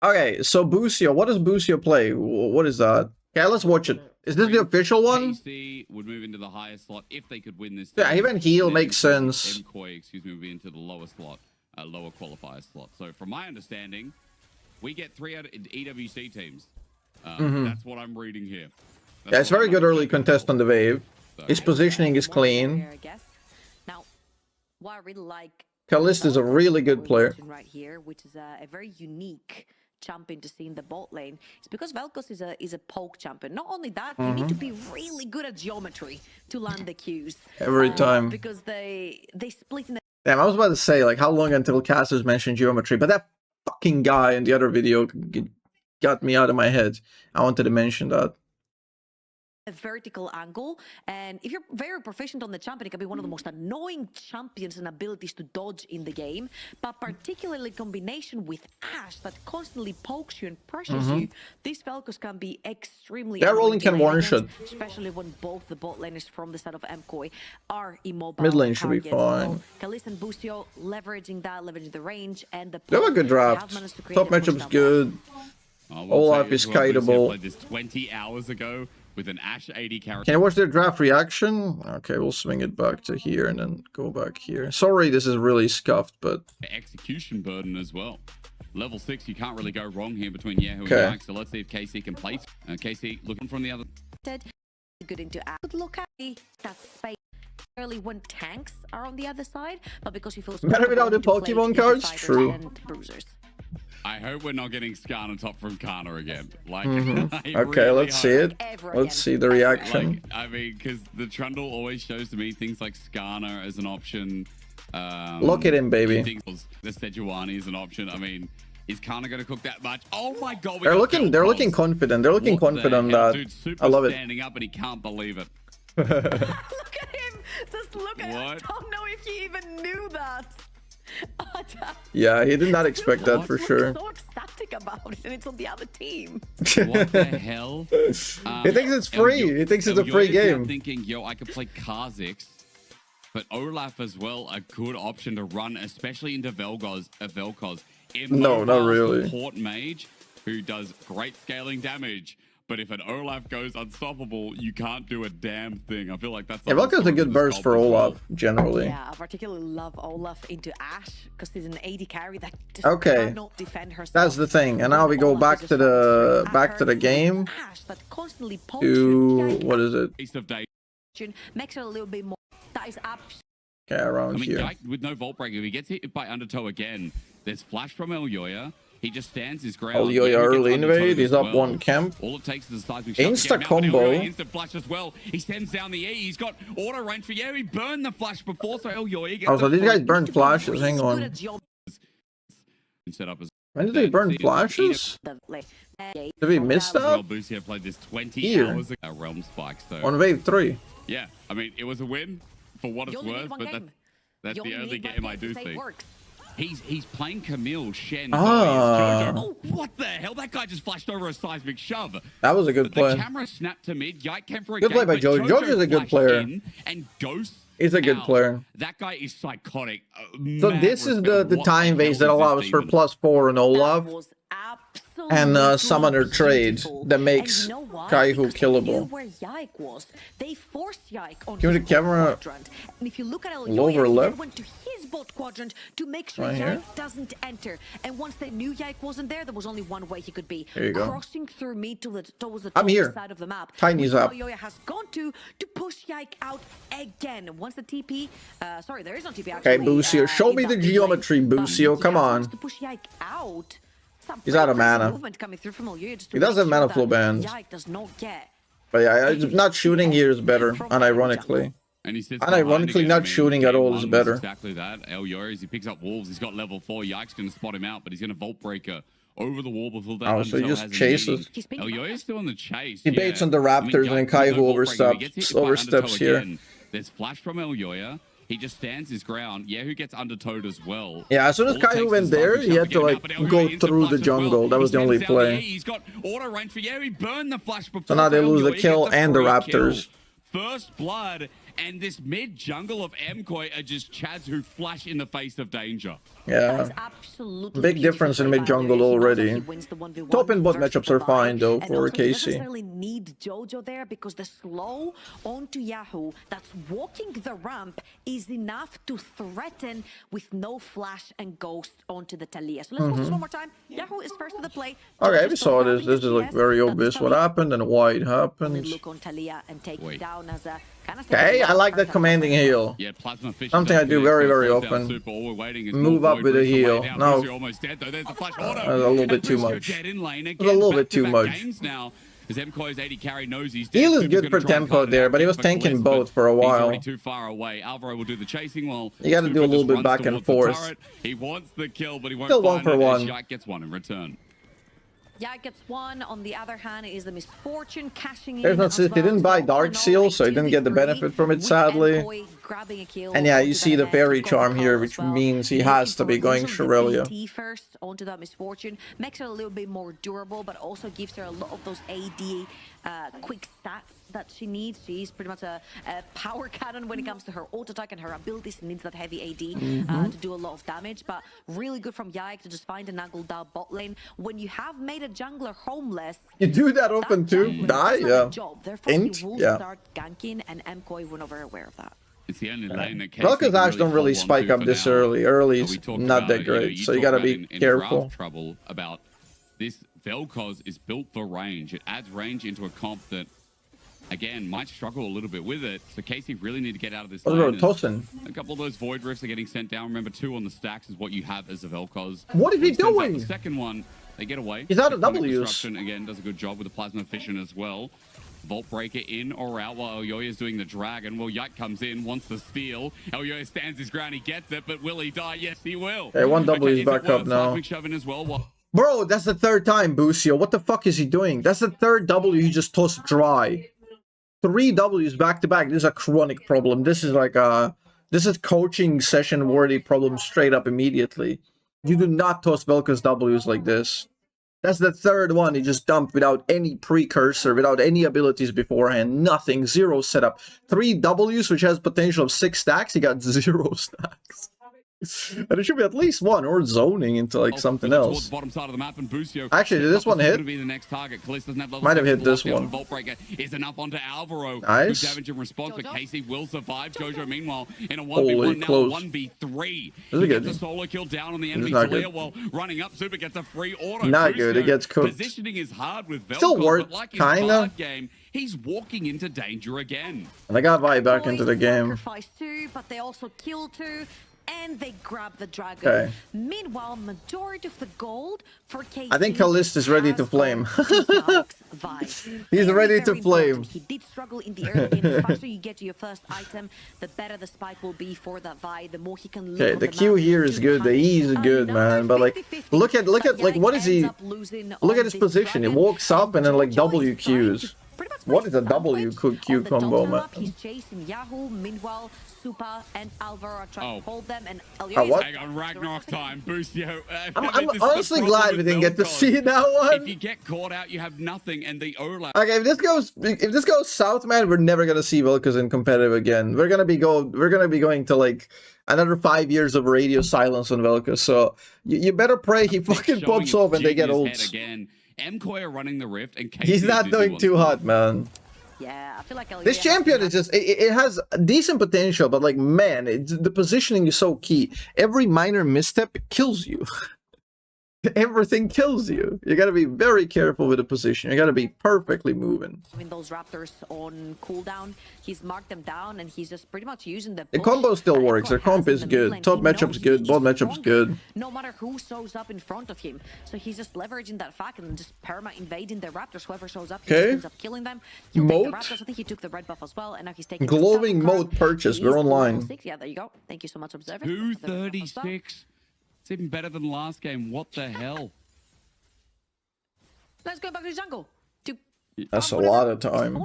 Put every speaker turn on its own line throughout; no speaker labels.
Okay, so Busio, what does Busio play? What is that? Okay, let's watch it. Is this the official one?
KC would move into the higher slot if they could win this.
Yeah, even heal makes sense.
MKOI, excuse me, would be into the lower slot, lower qualifier slot. So from my understanding, we get 3 out of EWC teams. That's what I'm reading here.
Yeah, it's very good early contest on the wave. His positioning is clean.
Now, what I really like,
Kalist is a really good player.
Right here, which is a very unique champion to see in the bot lane. It's because VelKoz is a poke champion. Not only that, you need to be really good at geometry to land the Qs.
Every time.
Because they split in the...
Damn, I was about to say, like, how long until casters mention geometry? But that fucking guy in the other video got me out of my head. I wanted to mention that.
A vertical angle, and if you're very proficient on the champion, it can be one of the most annoying champions and abilities to dodge in the game, but particularly in combination with Ashe that constantly pokes you and pressures you, this VelKoz can be extremely
That rolling can one-shot.
especially when both the bot laners from the side of MKOI are immobile.
Mid lane should be
targets.
fine.
Kalist and Busio leveraging the range and the
They have a good draft. Top matchup's good. Olaf is kiteable.
Played this 20 hours ago with an Ashe 80 character.
Can you watch their draft reaction? Okay, we'll swing it back to here and then go back here. Sorry, this is really scuffed, but...
Execution burden as well. Level 6, you can't really go wrong here between Yahoo and Mike, so let's see if KC can place. KC looking from the other...
Good into Ashe. Good look at that space. Early when tanks are on the other side, but because you feel
better without the Pokemon cards? True.
I hope we're not getting Skarn on top from Kana again. Like,
Okay,
really
let's see it. Let's see the reaction.
Like, I mean, because the Trundle always shows to me things like Skarner as an option.
Look at him, baby.
The Sejuani is an option. I mean, is Kana going to cook that much? Oh my God!
They're looking confident. They're looking confident that.
Dude,
I love it.
Standing up and he can't believe it.
Look at him! Just look at him. I don't know if he even knew that.
Yeah, he did not expect that for sure.
So ecstatic about it, and it's on the other team.
What the hell?
He thinks it's free. He thinks it's a free game.
Thinking, yo, I could play Kha'Zix, but Olaf as well, a good option to run, especially into Vel'Koz.
No, not really.
Support mage who does great scaling damage. But if an Olaf goes unstoppable, you can't do a damn thing. I feel like that's...
Yeah, Vel'Koz a good burst for Olaf, generally.
Yeah, I particularly love Olaf into Ashe, because he's an AD carry that just cannot defend herself.
That's the thing. And now we go back to the game. To... what is it?
Makes her a little bit more... That is
okay, around here.
Yike, with no Vault Breaker, if he gets hit by Undertow again, there's flash from Elyoya. He just stands his ground.
Elyoya early invade. He's up one camp.
All it takes is a seismic
Insta combo.
Instant flash as well. He sends down the E. He's got auto range for He burned the flash before, so Elyoya gets...
Oh, so these guys burned flashes. Hang on.
Set up as...
When did they burn flashes? Did we miss that?
Busio played this 20 hours ago. Realm Spike, so...
On wave 3.
Yeah, I mean, it was a win for what it's worth, but that's the only game I do think. He's playing Camille, Shen, Jojo. Oh, what the hell? That guy just flashed over a seismic shove.
That was a good play.
The camera snapped to mid. Yike came for a
good play by Jojo. Jojo's a good player.
And Ghost.
He's a good player.
That guy is psychotic.
So this is the time base that allows for +4 on Olaf. And summoner trade that makes Kaihu killable.
They forced Yike on
give me the camera
and if you look at
lower left,
went to his bot quadrant to make sure
right
Yike doesn't enter. And once they knew Yike wasn't there was only one way he could be.
There you go.
Crossing through me towards the
top
side of the map.
Tiny Zap.
Elyoya has gone to push Yike out again. Once the TP, sorry, there is no TP actually.
Okay, Busio, show me the geometry, Busio. Come on.
To push Yike out.
He's out of mana. He does have mana flow bans. But yeah, not shooting here is better, unironically.
And
unironically, not shooting at all is better.
Exactly that. Elyoya, he picks up wolves. He's got level 4. Yike's going to spot him out, but he's going to Vault Breaker over the wall before that.
Oh, so he just chases.
Elyoya's still on the chase.
He baits on the Raptors and then Kaihu oversteps here.
There's flash from Elyoya. He just stands his ground. Yeah, who gets undertowed as well.
Yeah, as soon as Kaihu went there, he had to like go through the jungle. That was the only play.
He's got auto range for He burned the flash before.
So now they lose the kill and the Raptors.
First blood, And this mid jungle of Mkoi are just Chads who flash in the face of danger.
Yeah. Big difference in mid jungle already. Top and bot matchups are fine though for
Casey.
Casey.
Necessarily need Jojo there because the slow onto Yahoo that's walking the ramp is enough to threaten with no flash and ghost onto the Talia. So let's watch this one more time. Yahoo is first to the play.
Okay, we saw this. This is like very obvious what happened and why it happened.
Look on Talia and take it down as a
Okay, I like that commanding heal.
Yeah, Plasma Fish.
Something I do very, very often. Move up with a heal. No, a little bit too much. A little bit too much. Heal is good for tempo there, but he was tanking both for a while.
Too far away. Alvaro will do the chasing while
you got to do a little bit back and forth.
He wants the kill, but he won't.
Still 1 for 1.
Yike gets one in return.
Yeah, it gets one. On the other hand, is the misfortune cashing in.
There's no, he didn't buy Dark Seal, so he didn't get the benefit from it, sadly. And yeah, you see the fairy charm here, which means he has to be going Shrelia.
First onto that misfortune makes her a little bit more durable, but also gives her a lot of those AD quick stats that she needs. She's pretty much a power cannon when it comes to her auto attack and her abilities. She needs that heavy AD to do a lot of damage, but really good from Yike to just find an angle down bot lane. When you have made a jungler homeless,
you do that often too. Die, yeah.
Int, yeah. Start ganking, and Mkoi were never aware of that.
It's the only lane that
VelKoz Ash don't really spike up this early. Early is not that great, so you gotta be careful.
Trouble about this. VelKoz is built for range. It adds range into a comp that, again, might struggle a little bit with it. So Casey really need to get out of this.
What about Tosin?
A couple of those void rifts are getting sent down. Remember, 2 on the stacks is what you have as a VelKoz.
What is he doing?
The second one, they get away.
He's out of W's.
Again, does a good job with the plasma fission as well. Vault Breaker in or out while Elyoya's doing the dragon. Well, Yike comes in, wants the steal. Elyoya stands his ground, he gets it, but will he die? Yes, he will.
Hey, 1 W is back up now.
As well.
Bro, that's the 3rd time, Busio. What the fuck is he doing? That's the 3rd W he just tossed dry. 3 Ws back to back. This is a chronic problem. This is like this is coaching session worthy problem straight up immediately. You do not toss VelKoz Ws like this. That's the 3rd one he just dumped without any precursor, without any abilities beforehand. Nothing. 0 setup. 3 Ws, which has potential of 6 stacks. He got 0 stacks. And it should be at least 1 or zoning into like something else. Actually, did this one hit? Might have hit this one.
Is enough onto Alvaro.
Nice.
Damage in response, but Casey will survive. Jojo, meanwhile, in a 1v1
Holy
now,
close.
1v3.
This is good.
Gets a solo kill down on the enemy
Talia
while running up. Super gets a free auto.
Not good. It gets cooked.
Positioning is hard with VelKoz,
Still worth,
but like his
kinda.
game, he's walking into danger again.
And I got Vi back into the game.
Too, but they also kill 2. And they grab the dragon.
Okay.
Meanwhile, majority of the gold for KC.
I think Kalist is ready to flame. He's ready to flame.
He did struggle in the early game. The faster you get to your first item, the better the spike will be for that Vi. The more he can.
Okay, the Q here is good. The E is good, man. But like, look at like what is he? Look at his position. He walks up and then like W Qs. What is a W Q combo, man?
He's chasing Yahoo. Meanwhile, Super and Alvaro are trying to hold them. And
what?
Hang on, Ragnarok time. Busio.
I'm honestly glad we didn't get to see that one.
If you get caught out, you have nothing, and the Ola.
Okay, if this goes south, man, we're never gonna see VelKoz in competitive again. We're gonna be going to like another 5 years of radio silence on VelKoz. So you better pray he fucking pops off and they get ults.
Again. Mkoi are running the rift, and
he's not doing too hot, man.
Yeah, I feel like
this champion is just it has decent potential, but like man, the positioning is so key. Every minor misstep kills you. Everything kills you. You gotta be very careful with the position. You gotta be perfectly moving.
Having those raptors on cooldown, he's marked them down, and he's just pretty much using the
combo still works. Their comp is good. Top matchup's good. Bot matchup's good.
No matter who shows up in front of him, so he's just leveraging that fact and just perma invading the raptors. Whoever shows up, he ends up killing them.
Moat.
The raptors. I think he took the red buff as well, and now he's taking
glowing moat purchase. We're online.
Yeah, there you go. Thank you so much, Observer.
236. It's even better than last game. What the hell?
Let's go back to the jungle.
That's a lot of time.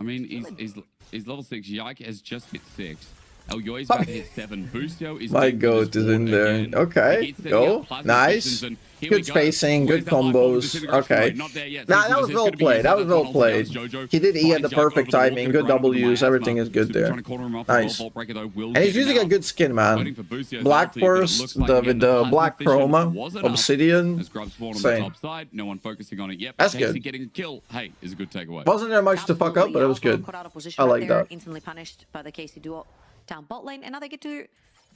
I mean, he's level 6. Yike has just hit 6. Elyoya's about to hit 7. Boostio is
My
deep with
goat
his
is in
ward
there.
again.
Okay,
He keeps setting
go.
up plasma
Nice.
positions, and here
Good
we go.
spacing,
Where's
good
that last one with
combos.
disintegration
Okay.
rate? Not there yet.
Nah,
Seems
that
as
was
if
well
it's gonna be
played.
used
That
as
was
that
well
one
played.
ulti down. Jojo
He did E at the
finds Yak over
perfect
the wall,
timing.
gonna
Good
grind onto
W's.
miasma.
Everything is good
Super
there.
trying to corner him off as well.
Nice.
Vault Breaker, though, will
And
get
he's
him
using a
out.
good skin,
Waiting
man.
for Boostio's
Black
ulti, but it
Forest,
looks like, again,
with
the
the
plasma
black
vision
chroma,
was enough.
obsidian.
As Grub spawned on the
Same.
top side, no one focusing on it yet.
That's
Casey
good.
getting a kill, hey, is a good takeaway.
Wasn't there much to fuck up, but it was good.
Got out of position
I
right
like
there,
that.
Instantly punished by the KC duo down bot lane, and now they get to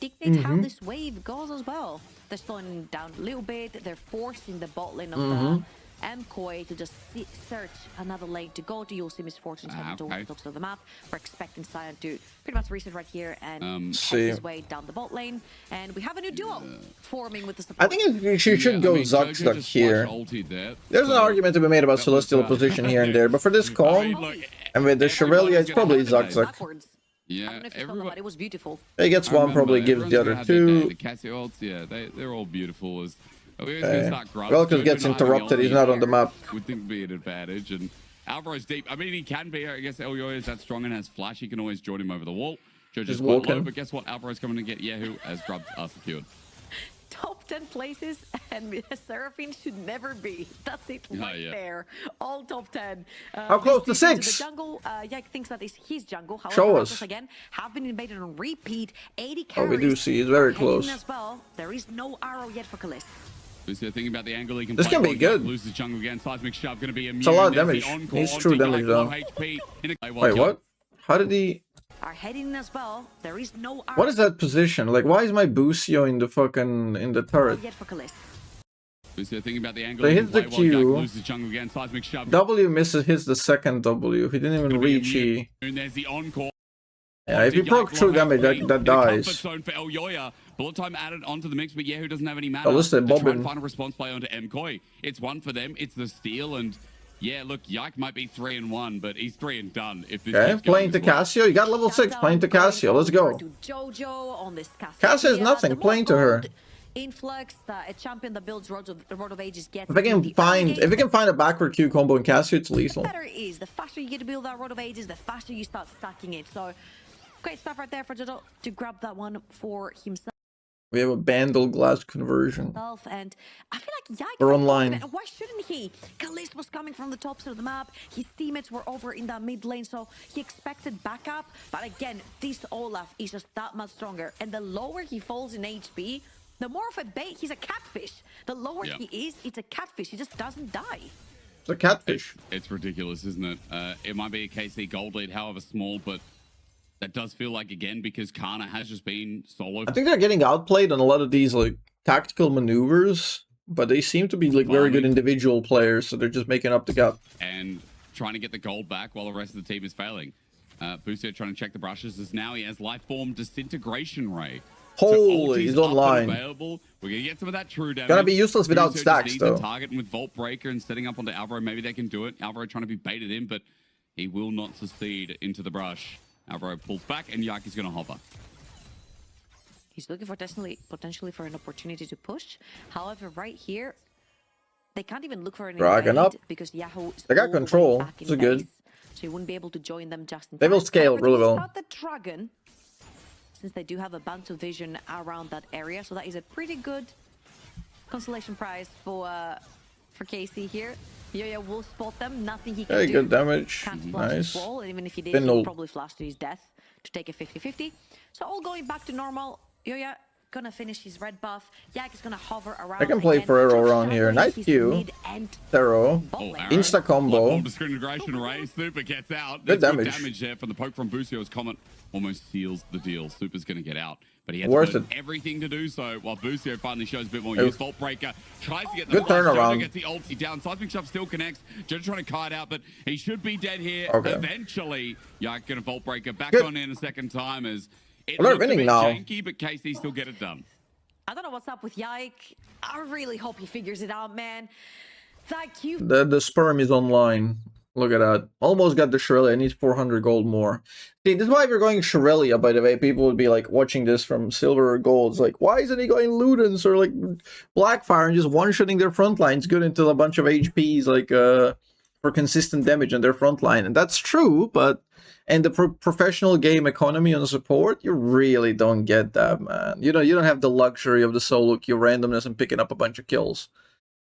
dictate how this wave goes as well. They're slowing down a little bit. They're forcing the bot lane of MKOI to just search another lane to go to. You'll see Misfortune's heading towards the top of the map. We're expecting Sion to pretty much reset right here and head his way down the bot lane. And we have a new duo forming with the support.
I think she should go Zuck here.
There,
There's an argument to be made about Celestial position here and there, but for this calm, and with the Shrevelia, it's probably Zuck.
Backwards. I
Yeah,
don't know if you saw that, but it was beautiful.
He gets one, probably gives the other two.
The Cassie ults, yeah, they're all beautiful. We're gonna start Grubs.
Vel'Koz gets
Jojo not
interrupted,
having
he's not on the map.
Would think be an advantage, and Alvaro's deep. I mean, he can be. I guess Elyoya is that strong and has flash. He can always join him over the wall. Jojo's
Just
quite low,
walking.
but guess what? Alvaro's coming to get Yahoo as Grubs are secured.
Top 10 places, and Seraphine should never be. That's it right there. All top 10.
How close to 6?
The jungle, Yak thinks that is his jungle. However,
Show us.
Vel'Koz again have been invaded on repeat. 80
Oh,
carries.
we do see, it's very
heading
close.
As well. There is no arrow yet for Kalist.
Lucio thinking about the angle he can
This
play.
can be good.
Loses jungle again. Seismic shove going to be immune.
It's a lot of
There's the
damage.
encore
He's
on
true
Yak,
damage,
low
though.
HP.
Wait, what? How did he...
Are heading as well. There is no arrow
What is that position? Like, why is my Boostio in the fucking... in the turret?
yet for Kalist.
Lucio thinking about the angle
So
he
he
can
hits the
play. Yak
Q.
loses jungle again. Seismic shove.
W misses, hits the second W. He didn't even reach E.
And there's the encore.
Yeah, if he proc true damage, that dies.
Zone for Elyoya. Bullet time added onto the mix, but Yahoo doesn't have any mana.
Oh, listen,
To try
Bobbin.
and find a response play onto MKOI. It's one for them. It's the steal, and yeah, look, Yike might be 3-1, but he's 3 and done. If this
Okay,
keeps
playing to
going this way.
Cassio. You got level 6, playing to Cassio. Let's go.
To Jojo on this
Cassia is nothing, playing to her.
Influx, a champion that builds Road of Ages gets.
If I can find a backward Q combo in Cassio, it's lethal.
The better it is. The faster you get to build that Road of Ages, the faster you start stacking it. So great stuff right there for Jojo to grab that one for himself.
We have a Bandle glass conversion.
And I feel like Yike.
We're online.
And why shouldn't he? Kalist was coming from the top side of the map. His teammates were over in that mid lane, so he expected backup. But again, this Olaf is just that much stronger. And the lower he falls in HP, the more of a bait. He's a catfish. The lower he is, it's a catfish. He just doesn't die.
It's a catfish.
It's ridiculous, isn't it? It might be a KC gold lead, however small, but that does feel like, again, because Kana has just been solo.
I think they're getting outplayed on a lot of these like tactical maneuvers, but they seem to be like very good individual players, so they're just making up the gap.
And trying to get the gold back while the rest of the team is failing. Boostio trying to check the brushes as now he has life form disintegration ray.
Holy,
ulti's
he's
up and
online.
Available. We're gonna get some of that true damage.
Gonna be useless without
Boostio
stacks,
just needs
though.
a target, and with Vault Breaker and setting up onto Alvaro, maybe they can do it. Alvaro trying to be baited in, but he will not succeed into the brush. Alvaro pulls back, and Yaki's gonna hover.
He's looking for potentially for an opportunity to push. However, right here, they can't even look for an
Dragon
invade
up.
because Yahoo is
They got
all the way
control.
back in
It's good.
base, so you wouldn't be able to join them just in
They will
time.
scale
However,
really
they will
well.
start the Dragon, since they do have a bunch of vision around that area, so that is a pretty good consolation prize for KC here. Yoya will spot them. Nothing he can
Very
do.
good damage.
Can't flash his
Nice.
wall, and even if he did,
Spindle.
he'll probably flash to his death to take a 50-50. So all going back to normal. Yoya gonna finish his red buff. Yak is gonna hover around.
I can play
again.
Ferrero
Just
around here.
juggling
Nice
his
Q.
mid and
Thero.
bot lane.
Arrow.
Insta combo.
Full disintegration ray. Super gets out.
Good
There's
damage.
there from the poke from Boostio's Comet. Almost seals the deal. Super's going to get out. But he has
Worth
to
it.
put everything to do so, while Boostio finally shows a bit more
Oh.
use. Vault Breaker tries to get the
Good
flash.
turnaround.
Jojo gets the ulti down. Seismic Shove still connects. Jojo trying to kite out, but he should be dead here.
Okay.
Eventually, Yak going to Vault Breaker back
Good.
on in a second time as it
Well, they're
looked a
winning
bit
now.
janky, but KC still get it done.
I don't know what's up with Yike. I really hope he figures it out, man. That Q.
The sperm is online. Look at that. Almost got the Shrelia. I need 400 gold more. See, this is why if you're going Shrelia, by the way, people would be like watching this from silver or gold. It's like, why isn't he going Ludens or like Blackfire and just one-shotting their front lines good into a bunch of HPs like for for consistent damage on their front line. And that's true, but in the professional game economy on support, you really don't get that, man. You don't have the luxury of the solo queue randomness and picking up a bunch of kills.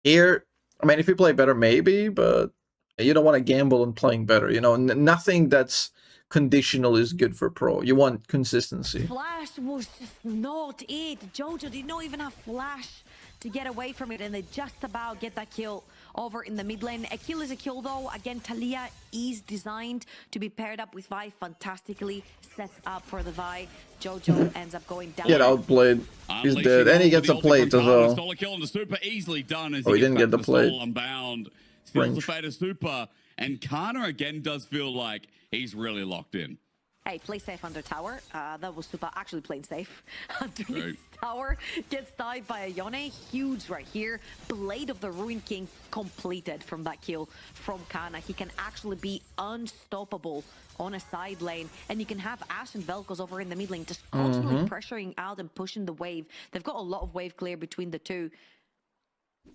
Here, I mean, if you play better, maybe, but you don't want to gamble on playing better. You know, nothing that's conditional is good for pro. You want consistency.
Flash was just not it. Jojo did not even have flash to get away from it, and they just about get that kill over in the mid lane. A kill is a kill, though. Again, Talia is designed to be paired up with Vi fantastically. Sets up for the Vi. Jojo ends up going down.
Get outplayed. He's dead, and he gets a plate as well.
Stole a kill on the super, easily done. As
he didn't get the plate.
Unbound. Steals the fate of super, and Kana again does feel like he's really locked in.
Hey, play safe under tower. That was super actually playing safe. Underneath tower gets died by a Yone. Huge right here. Blade of the Ruin King completed from that kill from Kana. He can actually be unstoppable on a side lane. And you can have Ashe and VelKoz over in the mid lane, just constantly pressuring out and pushing the wave. They've got a lot of wave clear between the two.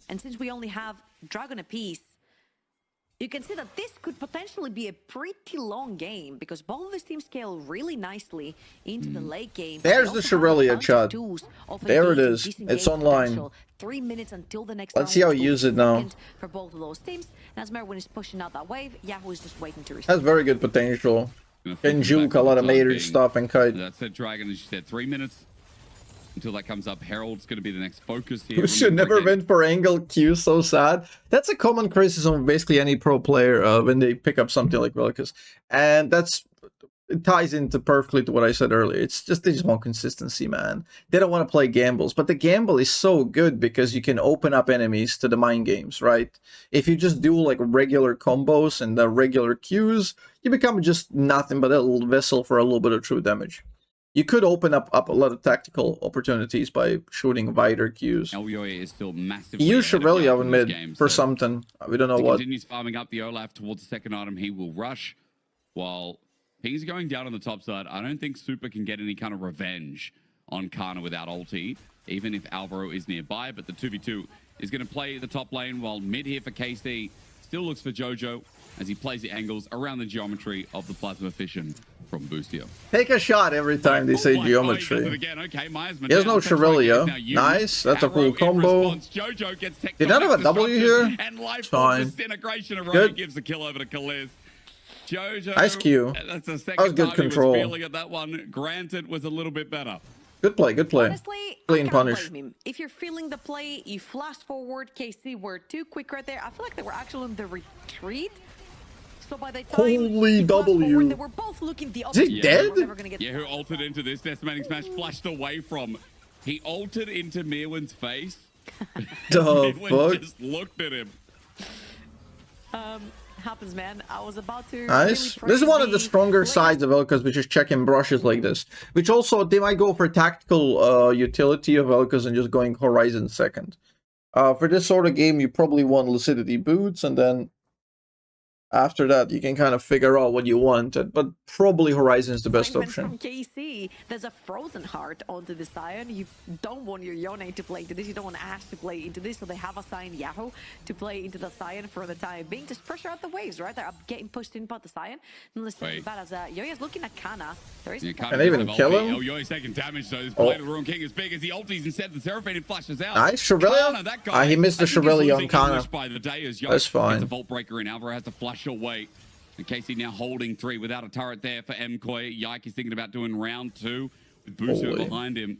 And since we only have Dragon apiece, you can see that this could potentially be a pretty long game because both of these teams scale really nicely into the late game.
There's the Shirelia chat. There it is. It's online.
3 minutes until the next
Let's see how you use it now.
For both of those teams. And as Merwin is pushing out that wave, Yahoo is just waiting to receive.
Has very good potential. Can juke a lot of major stuff and kite.
That's it, Dragon, as you said, 3 minutes until that comes up. Herald's going to be the next focus here.
We should never went for angle Q, so sad. That's a common criticism of basically any pro player when they pick up something like VelKoz. And it ties into perfectly to what I said earlier. It's just they just want consistency, man. They don't want to play gambles. But the gamble is so good because you can open up enemies to the mind games, right? If you just do like regular combos and the regular Qs, you become just nothing but a little vessel for a little bit of true damage. You could open up a lot of tactical opportunities by shooting wider Qs.
Elyoy is still massively.
He used Shirelia in mid for something. We don't know what.
Continues farming up the Olaf towards the second item. He will rush while he's going down on the top side. I don't think Super can get any kind of revenge on Kana without ulti, even if Alvaro is nearby. But the 2v2 is going to play the top lane while mid here for KC still looks for Jojo as he plays the angles around the geometry of the Plasma Fission from Boostio.
Take a shot every time they say geometry.
He
has no Shirelia. Nice. That's a cool combo. Did not have a W here? It's fine. Good.
Gives the kill over to Kaliz. Jojo.
Nice Q.
That's the second
that was good control.
Feeling at that one. Granted, was a little bit better.
Good play, good play.
Honestly,
clean punish.
If you're feeling the play, you flash forward. KC were too quick right there. I feel like they were actually on the retreat. So by the time
holy W.
Forward, they were both looking the
opposite. Is he dead?
Yeah, who altered into this decimating smash, flashed away from. He altered into Mirwin's face. Mirwin just looked at him.
Happens, man. I was about to.
Nice. This is one of the stronger sides of VelKoz, which is checking brushes like this. Which also, they might go for tactical utility of VelKoz and just going Horizon second. For this sort of game, you probably want Lucidity Boots, and then after that, you can kind of figure out what you want, but probably Horizon is the best option.
From KC, there's a Frozen Heart onto the Sion. You don't want your Yone to play into this. You don't want Ashe to play into this, so they have assigned Yahoo to play into the Sion for the time being. Just pressure out the waves, right? They're getting pushed in by the Sion. And let's think about as Yoya's looking at Kana. There is
can they even kill him?
Yoya's taking damage, so this Blade of the Ruin King is big as he ulties instead. The Seraphine flashes out.
Nice, Shirelia. He missed the Shirelia on Kana. That's fine.
The Vault Breaker in. Alvaro has to flash away. And Casey now holding 3 without a turret there for MKoi. Yike is thinking about doing round 2 with Boostio behind him.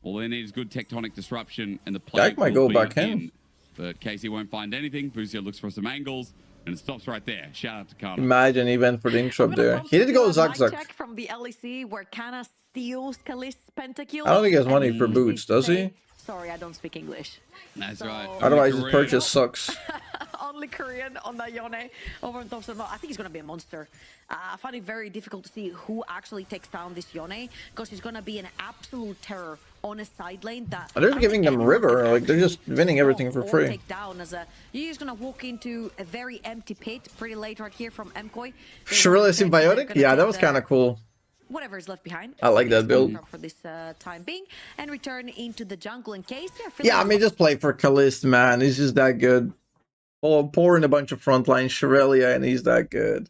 All they need is good tectonic disruption, and the play
Yike might go back in.
But Casey won't find anything. Boostio looks for some angles, and it stops right there. Shout out to Kana.
Imagine he went for the interrupt there. He did go Zugzug.
Check from the LEC where Kana steals Kali's pentakill.
I don't think he has money for boots, does he?
Sorry, I don't speak English.
That's right.
Otherwise, his purchase sucks.
Only Korean on that Yone over on top of. I think he's gonna be a monster. I find it very difficult to see who actually takes down this Yone because he's gonna be an absolute terror on a side lane. That
they're just giving them river, like they're just winning everything for free.
Take down as you're just gonna walk into a very empty pit pretty late right here from MKoi.
Shirelia Symbiotic? Yeah, that was kind of cool.
Whatever is left behind.
I like that build.
For this time being, and return into the jungle in case.
Yeah, I mean, just play for Kalist, man. He's just that good. pouring a bunch of frontline Shirelia, and he's that good.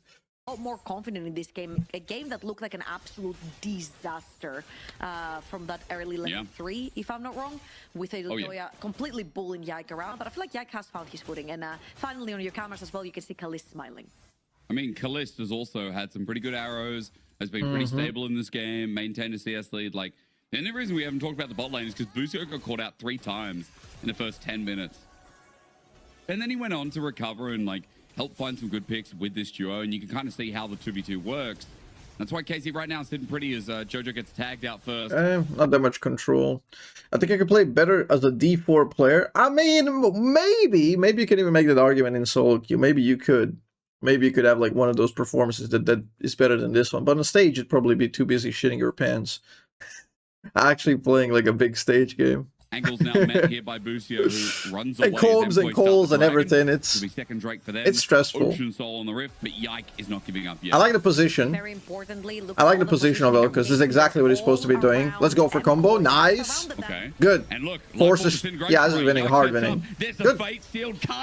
More confident in this game. A game that looked like an absolute disaster from that early lane 3, if I'm not wrong, with Yoya completely bullying Yike around. But I feel like Yike has found his footing. And finally, on your cameras as well, you can see Kalist smiling. I
mean, Kalist has also had some pretty good arrows, has been pretty stable in this game, maintained a CS lead. Like, the only reason we haven't talked about the bot lane is because Busio got caught out 3 times in the first 10 minutes. And then he went on to recover and, like, help find some good picks with this duo, and you can kind of see how the 2v2 works. That's why Casey right now is sitting pretty as Jojo gets tagged out first.
Not that much control. I think I could play better as a D4 player. I mean, maybe you can even make that argument in solo queue. Maybe you could. Maybe you could have like one of those performances that is better than this one. But on stage, you'd probably be too busy shitting your pants. Actually playing like a big stage game.
Angle's now met here by Busio, who runs away.
And Combs and calls and everything. It's stressful.
Ocean Soul on the rift, but Yike is not giving up yet.
I like the position.
Very importantly,
I like the position of Vel'Koz. This is exactly what he's supposed to be doing. Let's go for combo. Nice.
Okay.
Good.
And look,
forces. Yeah, this is winning. Hard winning. Good.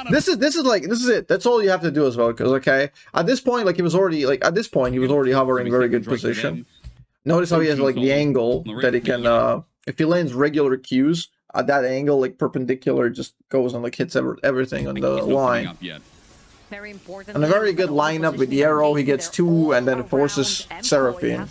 This is it. That's all you have to do as Vel'Koz. Okay. At this point, like he was already hovering very good position. Notice how he has like the angle that he can. If he lands regular Qs. At that angle, like perpendicular, just goes and like hits everything on the line.
Very important.
And a very good lineup with the arrow. He gets 2 and then forces Seraphine.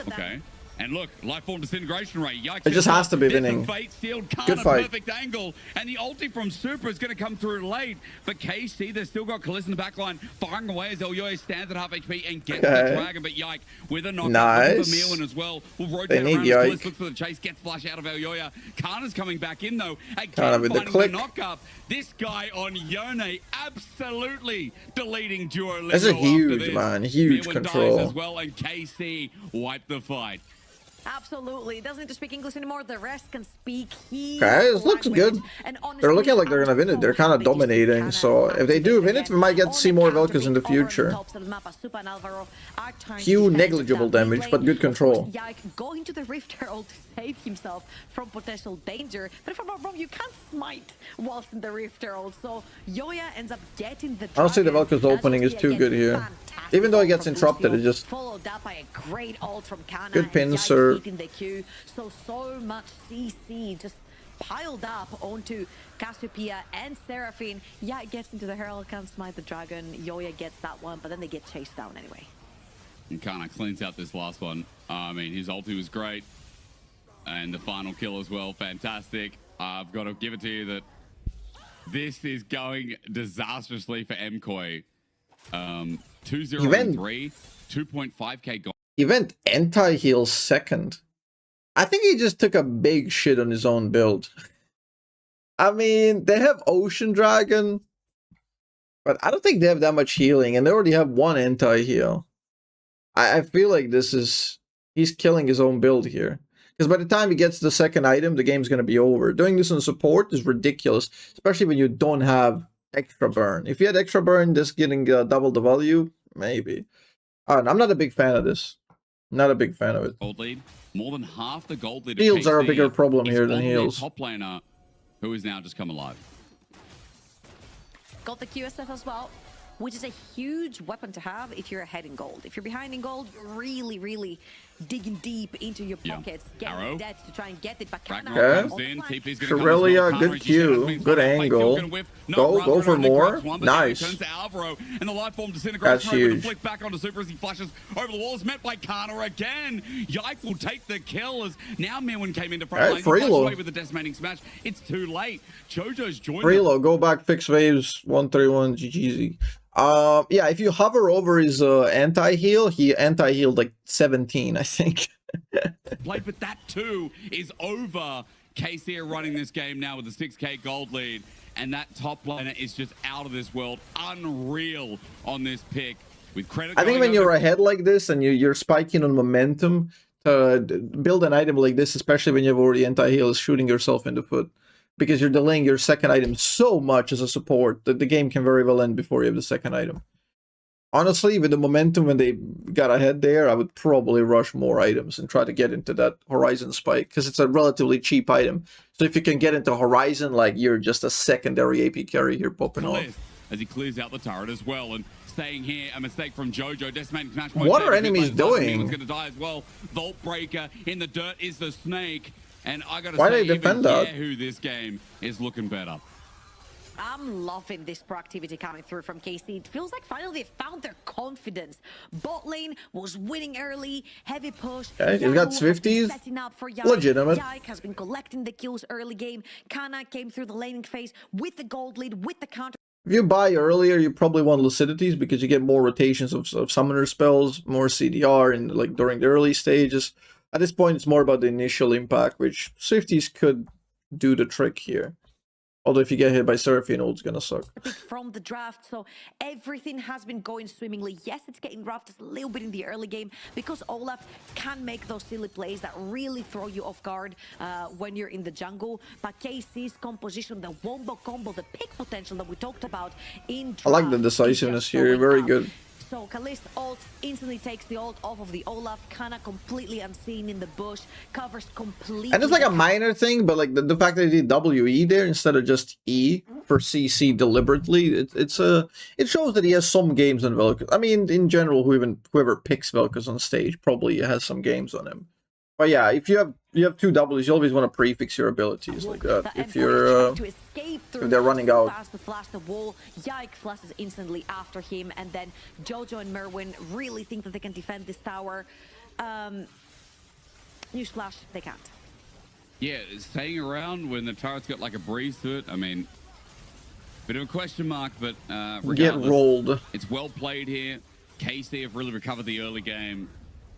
Okay. And look, life form disintegration rate.
It just has to be winning. Good fight.
Perfect angle. And the ulti from Super is going to come through late. But KC, they've still got Kalist in the back line, firing away as Elyoya stands at half HP and gets the dragon. But Yike with a knockout.
Nice.
Vermeulen as well. Will rotate around as Kalist looks for the chase, gets flash out of Elyoya. Kana's coming back in though. Again,
with
finding
the
knock-up. This guy on Yone absolutely deleting duo.
That's a huge, man. Huge control.
As well, and KC wiped the fight.
Absolutely. It doesn't need to speak English anymore. The rest can speak.
Guys, this looks good. They're looking like they're going to win it. They're kind of dominating. So if they do win it, we might get to see more Vel'Koz in the future. Few negligible damage, but good control.
Going to the Rift Herald to save himself from potential danger. But if I'm not wrong, you can't smite whilst in the Rift Herald. So Yoya ends up getting the
Honestly, the Vel'Koz opening is too good here. Even though he gets interrupted, it just...
Followed up by a great ult from Kana.
Good pincer.
So much CC just piled up onto Cassiopeia and Seraphine. Yeah, it gets into the Herald, can't smite the dragon. Yoya gets that one, but then they get chased down anyway.
And Kana cleans out this last one. I mean, his ulti was great. And the final kill as well, fantastic. I've got to give it to you that this is going disastrously for MKOI. 2-0-3, 2.5k gold.
Event anti-heal second. I think he just took a big shit on his own build. I mean, they have Ocean Dragon, but I don't think they have that much healing, and they already have 1 anti-heal. I feel like he's killing his own build here. Because by the time he gets the second item, the game's going to be over. Doing this on support is ridiculous, especially when you don't have extra burn. If you had extra burn, just getting double the value, maybe. I'm not a big fan of this. Not a big fan of it.
Gold lead, more than half the gold lead.
Heals are a bigger problem here than heals.
Top laner, who is now just come alive.
Got the QSF as well, which is a huge weapon to have if you're ahead in gold. If you're behind in gold, you're really digging deep into your pockets, getting dead to try and get it. But
Shirelia, good Q, good angle. Go for more. Nice.
And the life form
That's huge.
Flick back onto Super as he flashes over the walls, met by Kana again. Yike will take the kill as now Merwin came into front lane.
Freelo
with the decimating smash. It's too late. Jojo's joined.
Freelo, go back, fix waves. 131 GGZ. Yeah, if you hover over his anti-heal, he anti-healed like 17, I think.
But that too is over. KC are running this game now with a 6k gold lead, and that top laner is just out of this world. Unreal on this pick. With credit,
I think when you're ahead like this and you're spiking on momentum, to build an item like this, especially when you have already anti-heal, is shooting yourself in the foot. Because you're delaying your second item so much as a support that the game can very well end before you have the second item. Honestly, with the momentum when they got ahead there, I would probably rush more items and try to get into that Horizon spike, because it's a relatively cheap item. So if you can get into Horizon, like you're just a secondary AP carry here popping off.
as he clears out the turret as well. And staying here, a mistake from Jojo. Decimating Smash.
What are enemies doing?
Anyone's going to die as well. Vault Breaker in the dirt is the snake. And I got to
Why
say,
they defend
even
that?
Yahoo this game is looking better.
I'm loving this proactivity coming through from KC. It feels like finally they found their confidence. Bot lane was winning early, heavy push.
Okay, he's got Swifties. Legitimate.
Yike has been collecting the kills early game. Kana came through the laning phase with the gold lead, with the counter.
If you buy earlier, you probably want Lucidities because you get more rotations of summoner spells, more CDR, and like during the early stages. At this point, it's more about the initial impact, which Swifties could do the trick here. Although if you get hit by Seraphine, it's gonna suck.
From the draft, so everything has been going swimmingly. Yes, it's getting rough just a little bit in the early game because Olaf can make those silly plays that really throw you off guard when you're in the jungle. But KC's composition, the wombo combo, the pick potential that we talked about in draft,
I like the decisiveness here, very good.
So Kalist ult instantly takes the ult off of the Olaf. Kana completely unseen in the bush, covers completely.
And it's like a minor thing, but like the fact that he did WE there instead of just E for CC deliberately, it shows that he has some games on VelKoz. I mean, in general, whoever picks VelKoz on stage probably has some games on him. But yeah, if you have two Ws, you always want to prefix your abilities like that. If you're if they're running out.
To flash the wall, Yike flashes instantly after him, and then Jojo and Merwin really think that they can defend this tower. Newsflash, they can't.
Yeah, staying around when the turret's got like a breeze to it. I mean, bit of a question mark, but
Get rolled.
It's well played here. KC have really recovered the early game.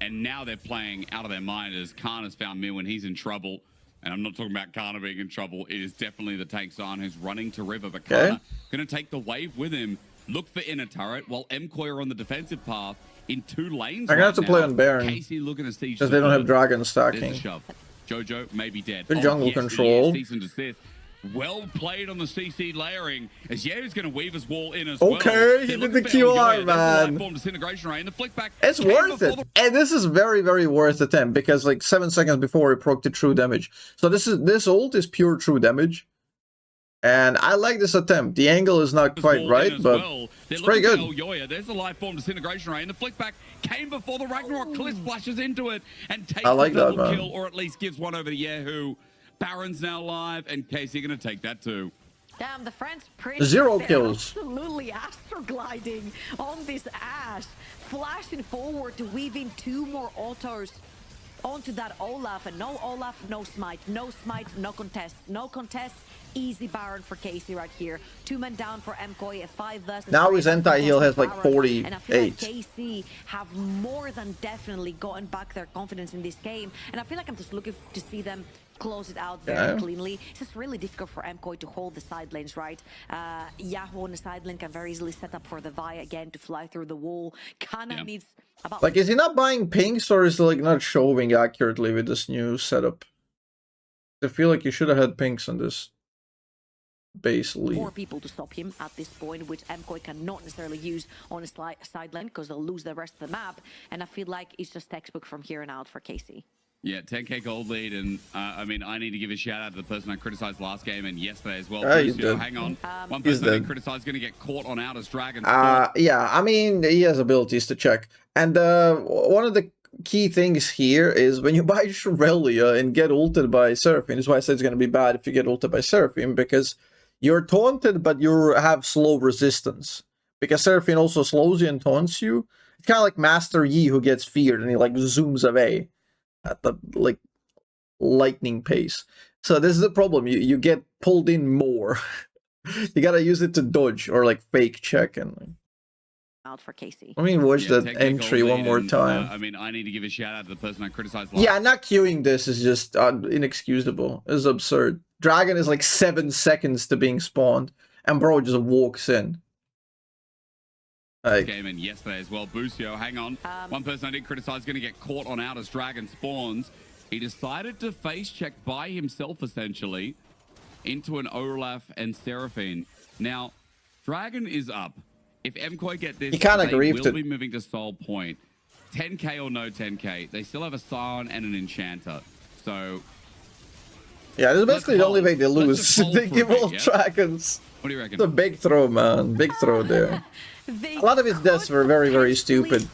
And now they're playing out of their mind as Kana's found Min when he's in trouble. And I'm not talking about Kana being in trouble. It is definitely the Tank Zion who's running to River. But Kana going to take the wave with him. Look for inner turret while MKOI are on the defensive path in 2 lanes.
I'm going to have to play on Baron.
Casey looking to siege
because they don't have dragon stacking.
Jojo may be dead.
Good jungle control.
Well played on the CC layering as Yehu's going to weave his wall in as
okay, he did the QR, man. It's worth it. And this is very, very worth attempt because like 7 seconds before he proc the true damage. So this ult is pure true damage. And I like this attempt. The angle is not quite right, but it's pretty good.
There's the life form disintegration ray, and the flick back came before the Ragnarok. Cliff splashes into it and takes the double kill, or at least gives one over to Yehu. Baron's now live, and Casey going to take that too.
Damn, the French Prince
0 kills.
Absolutely astrogliding on this Ashe, flashing forward to weave in 2 more autos onto that Olaf, and no Olaf, no smite, no smite, no contest, no contest. Easy Baron for Casey right here. 2 men down for MKOI at 5 versus.
Now his anti-heal has like 48.
And I feel like KC have more than definitely gotten back their confidence in this game. And I feel like I'm just looking to see them close it out very cleanly. It's just really difficult for MKOI to hold the side lanes, right? Yahoo on the side lane can very easily set up for the Vi again to fly through the wall. Kana needs about...
Like, is he not buying pinks or is he like not showing accurately with this new setup? I feel like you should have had pinks on this base lead.
4 people to stop him at this point, which MKOI cannot necessarily use on his side lane because they'll lose the rest of the map. And I feel like it's just textbook from here on out for KC.
Yeah, 10k gold lead, and I mean, I need to give a shout out to the person I criticized last game and yesterday as well. Hang on. One person I criticized is going to get caught on Outer's Dragon.
Yeah, I mean, he has abilities to check. And one of the key things here is when you buy Shrelia and get ulted by Seraphine, this is why I said it's going to be bad if you get ulted by Seraphine, because you're taunted, but you have slow resistance. Because Seraphine also slows you and taunts you. It's kind of like Master Yi who gets feared and he like zooms away at the like lightning pace. So this is the problem. You get pulled in more. You gotta use it to dodge or like fake check and
out for Casey.
I mean, watch that entry one more time.
I mean, I need to give a shout out to the person I criticized.
Yeah, not queuing this is just inexcusable. It's absurd. Dragon is like 7 seconds to being spawned, and bro just walks in.
Game in yesterday as well. Busio, hang on. One person I did criticize is going to get caught on Outer's Dragon spawns. He decided to face check by himself essentially into an Olaf and Seraphine. Now, Dragon is up. If MKOI get this, they will be moving to Soul Point. 10k or no 10k. They still have a Scion and an Enchanter. So
yeah, this is basically the only way they lose. They give all dragons.
What do you reckon?
It's a big throw, man. Big throw there. A lot of his deaths were very, very stupid.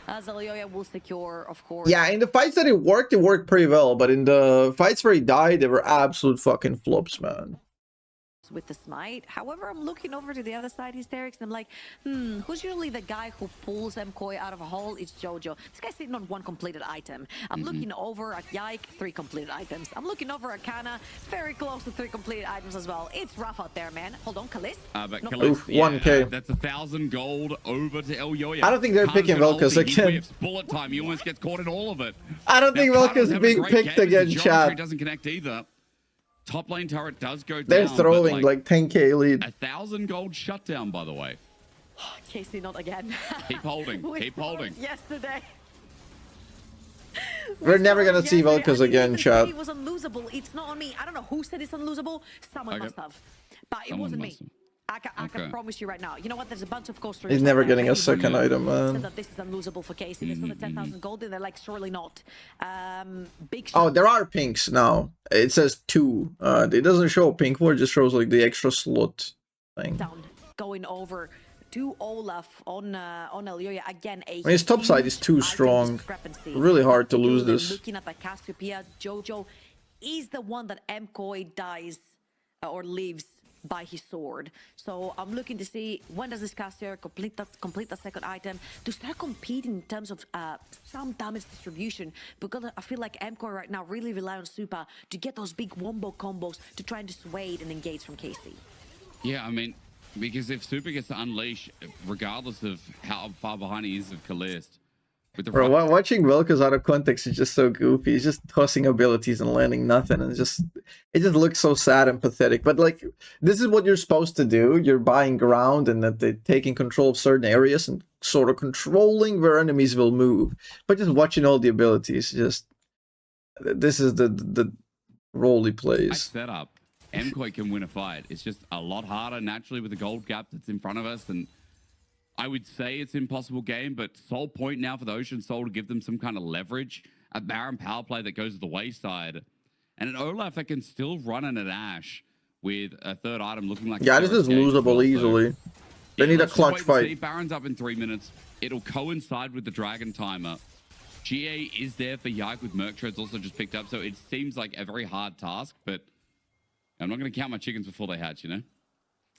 As Alioya will secure, of course.
Yeah, in the fights that it worked pretty well. But in the fights where he died, they were absolute fucking flops, man.
With the smite. However, I'm looking over to the other side hysterics and I'm like, who's usually the guy who pulls MKOI out of a hole? It's Jojo. This guy's sitting on 1 completed item. I'm looking over at Yike, 3 completed items. I'm looking over at Kana, very close to 3 completed items as well. It's rough out there, man. Hold on, Kalist.
But
no,
Kalist,
oof, 1K.
That's 1,000 gold over to Elyoya.
I don't think they're picking Vel'Koz again.
Bullet time. He almost gets caught in all of it.
I don't think Vel'Koz is being picked again, chat.
Doesn't connect either. Top lane turret does go down.
They're throwing like 10k lead.
1,000 gold shutdown, by the way.
Casey, not again.
Keep holding. Keep holding.
Yesterday.
We're never gonna see Vel'Koz again, chat.
It was unlosable. It's not on me. I don't know who said it's unlosable. Someone must have. But it wasn't me. I can promise you right now. You know what? There's a bunch of coasters.
He's never getting a second item, man.
That this is unlosable for Casey. They saw the 10,000 gold and they're like, surely not. Big
oh, there are pinks now. It says 2. It doesn't show pink one, it just shows like the extra slot thing.
Down, going over to Olaf on Elyoya again.
I mean, his top side is too strong. Really hard to lose this.
Looking at the Cassiopeia, Jojo is the one that MKOI dies or lives by his sword. So I'm looking to see when does this caster complete that second item to start competing in terms of some damage distribution, because I feel like MKOI right now really rely on Supa to get those big wombo combos to try and dissuade and engage from Casey.
Yeah, I mean, because if Supa gets to unleash, regardless of how far behind he is of Kalist,
bro, watching Vel'Koz out of context is just so goofy. He's just tossing abilities and landing nothing, and it just looks so sad and pathetic. But like, this is what you're supposed to do. You're buying ground and that they're taking control of certain areas and sort of controlling where enemies will move. But just watching all the abilities, just this is the role he plays.
Setup, MKOI can win a fight. It's just a lot harder naturally with the gold gap that's in front of us, and I would say it's an impossible game, but sole point now for the Ocean Soul to give them some kind of leverage. A Baron power play that goes to the wayside. And an Olaf that can still run in an Ash with a third item looking like...
Yeah, this is losable easily. They need a clutch fight.
Baron's up in 3 minutes. It'll coincide with the Dragon timer. GA is there for Yike with Merc Treads also just picked up, so it seems like a very hard task, but I'm not going to count my chickens before they hatch, you know?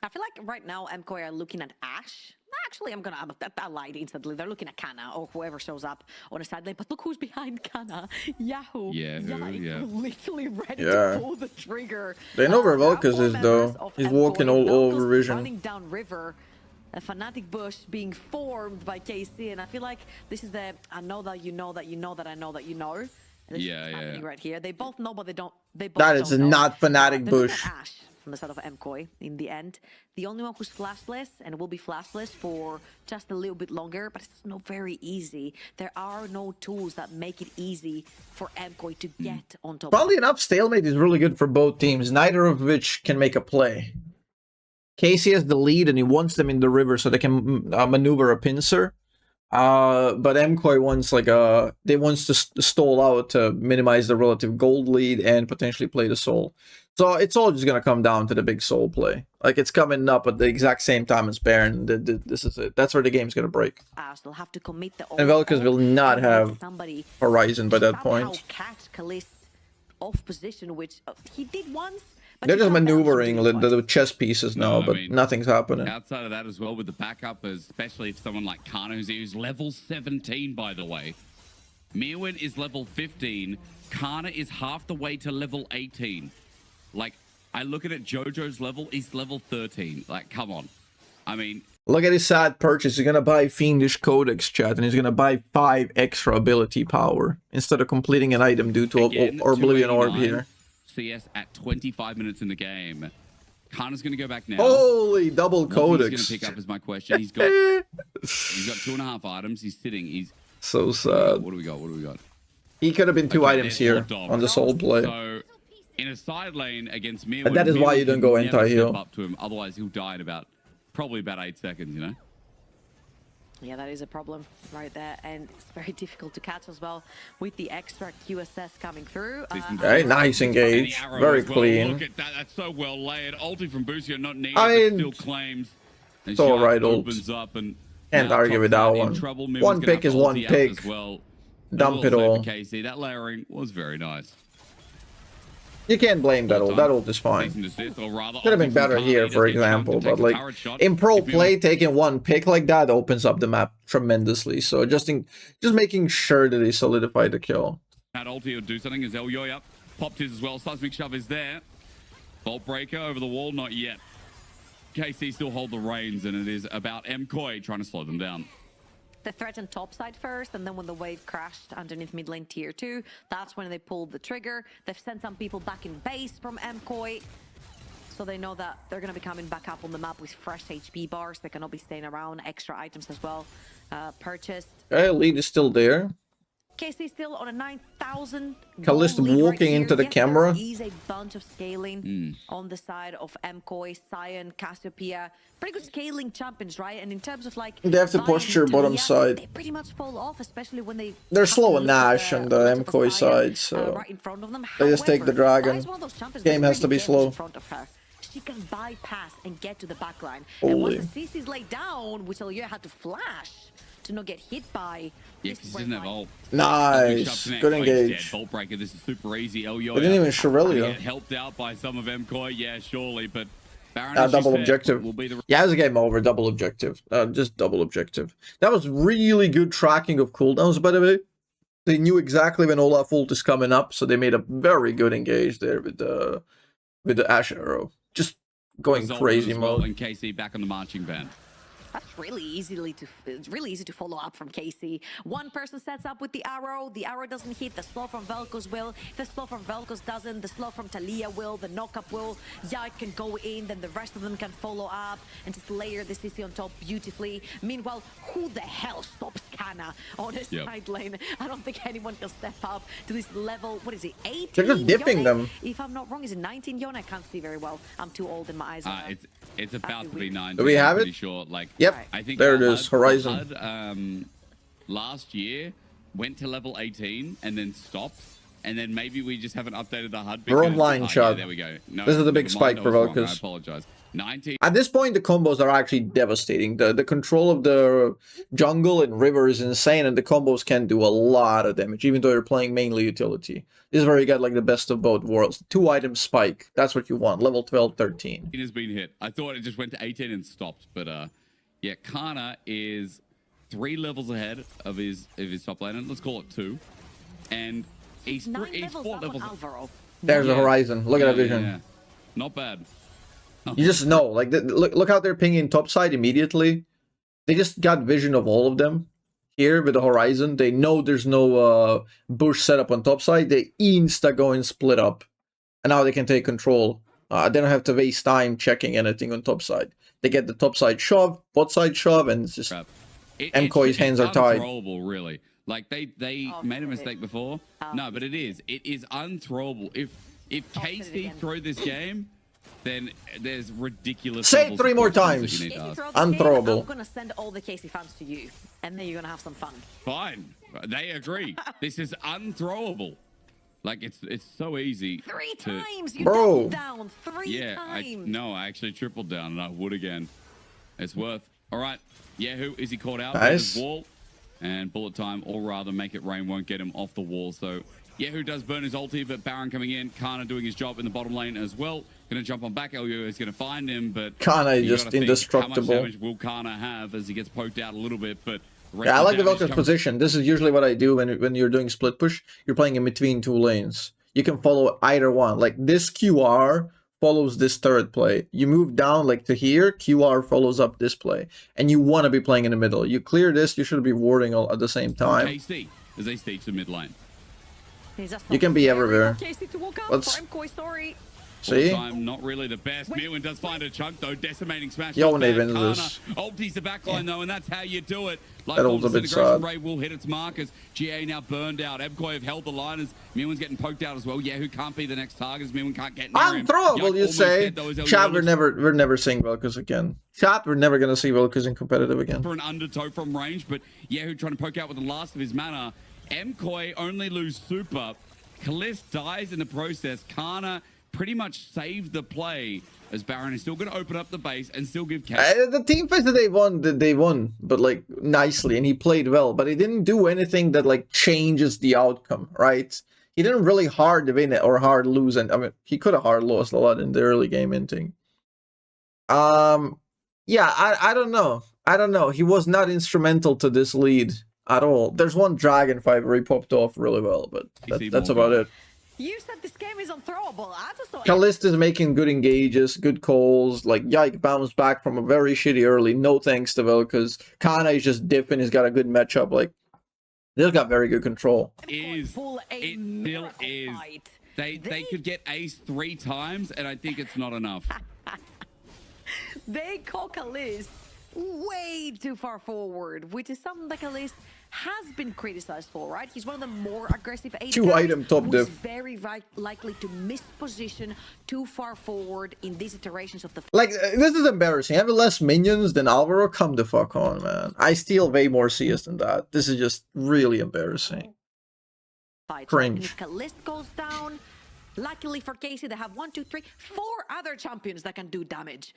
I feel like right now MKOI are looking at Ash. Actually, I lied instantly. They're looking at Kana or whoever shows up on a side lane. But look who's behind Kana. Yahoo.
Yeah,
literally ready to pull the trigger.
They know where Vel'Koz is, though. He's walking all over vision.
Running down river. A fanatic bush being formed by KC. And I feel like this is the I know that you know that you know that I know that you know. And this is happening right here. They both know, but they don't. They both
that is
don't
not fanatic bush.
Ash from the side of MKOI in the end. The only one who's flashless and will be flashless for just a little bit longer, but it's not very easy. There are no tools that make it easy for MKOI to get on top.
Funnily enough, stalemate is really good for both teams, neither of which can make a play. Casey has the lead and he wants them in the river so they can maneuver a pincer. But MKOI wants wants to stall out to minimize the relative gold lead and potentially play the soul. So it's all just gonna come down to the big soul play. Like, it's coming up at the exact same time as Baron. This is it. That's where the game's gonna break.
They'll have to commit
and Vel'Koz will not have Horizon by that point.
Catch Kalist off position, which he did once.
They're just maneuvering the chess pieces now, but nothing's happening.
Outside of that as well, with the backup, especially if someone like Kana, who's level 17, by the way. Mirwin is level 15. Kana is half the way to level 18. Like, I look at it, Jojo's level, he's level 13. Like, come on. I mean...
Look at his sad purchase. He's going to buy Fiendish Codex, chat, and he's going to buy 5 extra ability power instead of completing an item due to Oblivion Orb here.
CS at 25 minutes in the game. Kana's going to go back now.
Holy double Codex.
He's going to pick up is my question. He's got 2.5 items. He's sitting. He's
so sad.
What do we got?
He could have been 2 items here on the soul play.
So in a side lane against me,
that is why you don't go anti-heal.
Up to him, otherwise he'll die in probably about 8 seconds. You know.
Yeah, that is a problem right there, and it's very difficult to catch as well with the extra QSS coming through.
Very nice engage, very clean.
Look at that, that's so well layered. Ulti from Busio not needed,
I
but still claims.
it's all right, ult.
Opens up and
Can't argue with that one. One pick is one pick.
Well.
Dump it all.
KC, that layering was very nice.
You can't blame that ult. That ult is fine. Could have been better here, for example, but like in pro play, taking one pick like that opens up the map tremendously. So just making sure that they solidify the kill.
That ulti would do something as Elyoy up. Popped his as well. Seismic shove is there. Bolt breaker over the wall, not yet. KC still hold the reins, and it is about MKoi trying to slow them down.
They threatened topside first, and then when the wave crashed underneath mid lane tier 2, that's when they pulled the trigger. They've sent some people back in base from MKoi, so they know that they're going to be coming back up on the map with fresh HP bars. They cannot be staying around. Extra items as well purchased.
Lead is still there.
KC still on a 9,000.
Kalista walking into the camera.
There is a bunch of scaling on the side of MKoi, Cyan, Cassiopeia. Pretty good scaling champions, right? And in terms of like...
They have to posture bottom side.
They pretty much fall off, especially when they...
They're slow on Nash on the MKoi side, so...
right in front of them.
They just take the dragon. Game has to be slow.
She can bypass and get to the backline.
Holy.
And once the CC's laid down, which Elyoy had to flash to not get hit by...
Yeah, because he didn't have ult.
Nice. Good engage.
Bolt breaker, this is super easy. Elyoy.
They didn't even Shirelli.
Helped out by some of MKoi, yeah, surely, but...
double objective. Yeah, it's a game over. Double objective. Just double objective. That was really good tracking of cooldowns, by the way. They knew exactly when Olaf ult is coming up, so they made a very good engage there with the Ash arrow. Just going crazy mode.
And KC back on the marching band.
That's really easy to follow up from KC. One person sets up with the arrow doesn't hit, the slow from VelKoz will. If the slow from VelKoz doesn't, the slow from Talia will, the knock-up will. Yeah, it can go in, then the rest of them can follow up and just layer the CC on top beautifully. Meanwhile, who the hell stops Kana on his side lane? I don't think anyone can step up to this level. What is it, 18?
They're just dipping them.
If I'm not wrong, is it 19 Yone? I can't see very well. I'm too old in my eyes.
It's about to be 9.
Do we have it?
Sure. Like,
yep.
I think
there it is. Horizon.
HUD, last year went to level 18 and then stopped. And then maybe we just haven't updated the HUD.
We're online, Chad.
Yeah, there we go. No,
this is the big spike for VelKoz.
I apologize. 19.
At this point, the combos are actually devastating. The control of the jungle and river is insane, and the combos can do a lot of damage, even though you're playing mainly utility. This is where you get like the best of both worlds. 2-item spike. That's what you want. Level 12, 13.
It has been hit. I thought it just went to 18 and stopped, but yeah, Kana is 3 levels ahead of his top laner. Let's call it 2, and he's 4 levels.
There's the horizon. Look at that vision.
Yeah. Not bad.
You just know, like, look how they're pinging topside immediately. They just got vision of all of them here with the horizon. They know there's no bush setup on topside. They insta go and split up, and now they can take control. They don't have to waste time checking anything on topside. They get the topside shove, bot side shove, and it's just MKoi's hands are tied.
Unthrowable, really. Like they made a mistake before. No, but it is unthrowable. If KC throw this game, then there's ridiculous.
Say it 3 more times. Unthrowable.
I'm gonna send all the KC fans to you, and then you're gonna have some fun.
Fine, they agree. This is unthrowable. Like it's so easy.
3 times, you
doubled
down 3 times.
I actually tripled down, and I would again. It's worth. All right, Yehu, is he caught out?
Nice.
Wall, and bullet time, or rather, make it rain won't get him off the wall. So Yehu does burn his ulti, but Baron coming in, Kana doing his job in the bottom lane as well. Going to jump on back. Elyoy is going to find him, but
Kana is just indestructible.
How much damage will Kana have as he gets poked out a little bit? But
yeah, I like the VelKoz position. This is usually what I do when you're doing split push. You're playing in between 2 lanes. You can follow either one. Like this QR follows this third play. You move down like to here, QR follows up this play, and you want to be playing in the middle. You clear this, you should be warding all at the same time.
KC as they stay to mid lane.
You can be everywhere.
KC to walk out.
Let's
MKoi, sorry.
See?
Time, not really the best. Mewin does find a chunk though. Decimating smash.
Yo,
not
when he
bad.
wins
Kana
this.
ultis the backline though, and that's how you do it. Like
That was a bit
disintegration
sad.
ray will hit its markers. GA now burned out. Ebkoi have held the line as Mewin's getting poked out as well. Yeah, who can't be the next target as Mewin can't get near him.
Unthrowable,
Yike
you
almost
say?
dead, though, as
Chat,
Elliot
we're never seeing VelKoz again. Chat, we're never gonna see VelKoz in competitive again.
for an undertow from range, but Yehu trying to poke out with the last of his mana. Ebkoi only lose super. Kalist dies in the process. Kana pretty much saved the play as Baron is still going to open up the base and still give cash.
The team fights that they won, but like nicely, and he played well, but he didn't do anything that like changes the outcome, right? He didn't really hard win it or hard lose, and I mean he could have hard lost a lot in the early game ending. Yeah, I don't know. He was not instrumental to this lead at all. There's one dragon fight where he popped off really well, but that's about it.
You said this game is unthrowable. I just thought
Kalist is making good engages, good calls. Like, Yike bounced back from a very shitty early. No thanks to VelKoz. Kana is just diffing. He's got a good matchup. Like, they've got very good control.
It still is. They could get ace 3 times, and I think it's not enough.
They call Kalist way too far forward, which is something that Kalist has been criticized for, right? He's one of the more aggressive AD
2-item top
who's
diff.
very likely to miss position too far forward in these iterations of the
Like, this is embarrassing. Having less minions than Alvaro? Come the fuck on, man. I steal way more CS than that. This is just really embarrassing.
fight.
Cringe.
And if Kalist goes down, luckily for Casey, they have 1, 2, 3, 4 other champions that can do damage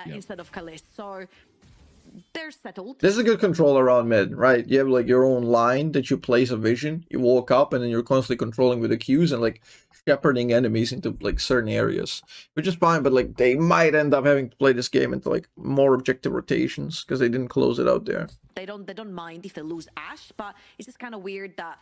instead of Kalist. So they're settled.
This is a good control around mid, right? You have like your own line that you place a vision, you walk up, and then you're constantly controlling with the Qs and like shepherding enemies into like certain areas, which is fine. But like they might end up having to play this game into like more objective rotations because they didn't close it out there.
They don't mind if they lose Ashe, but it's just kind of weird that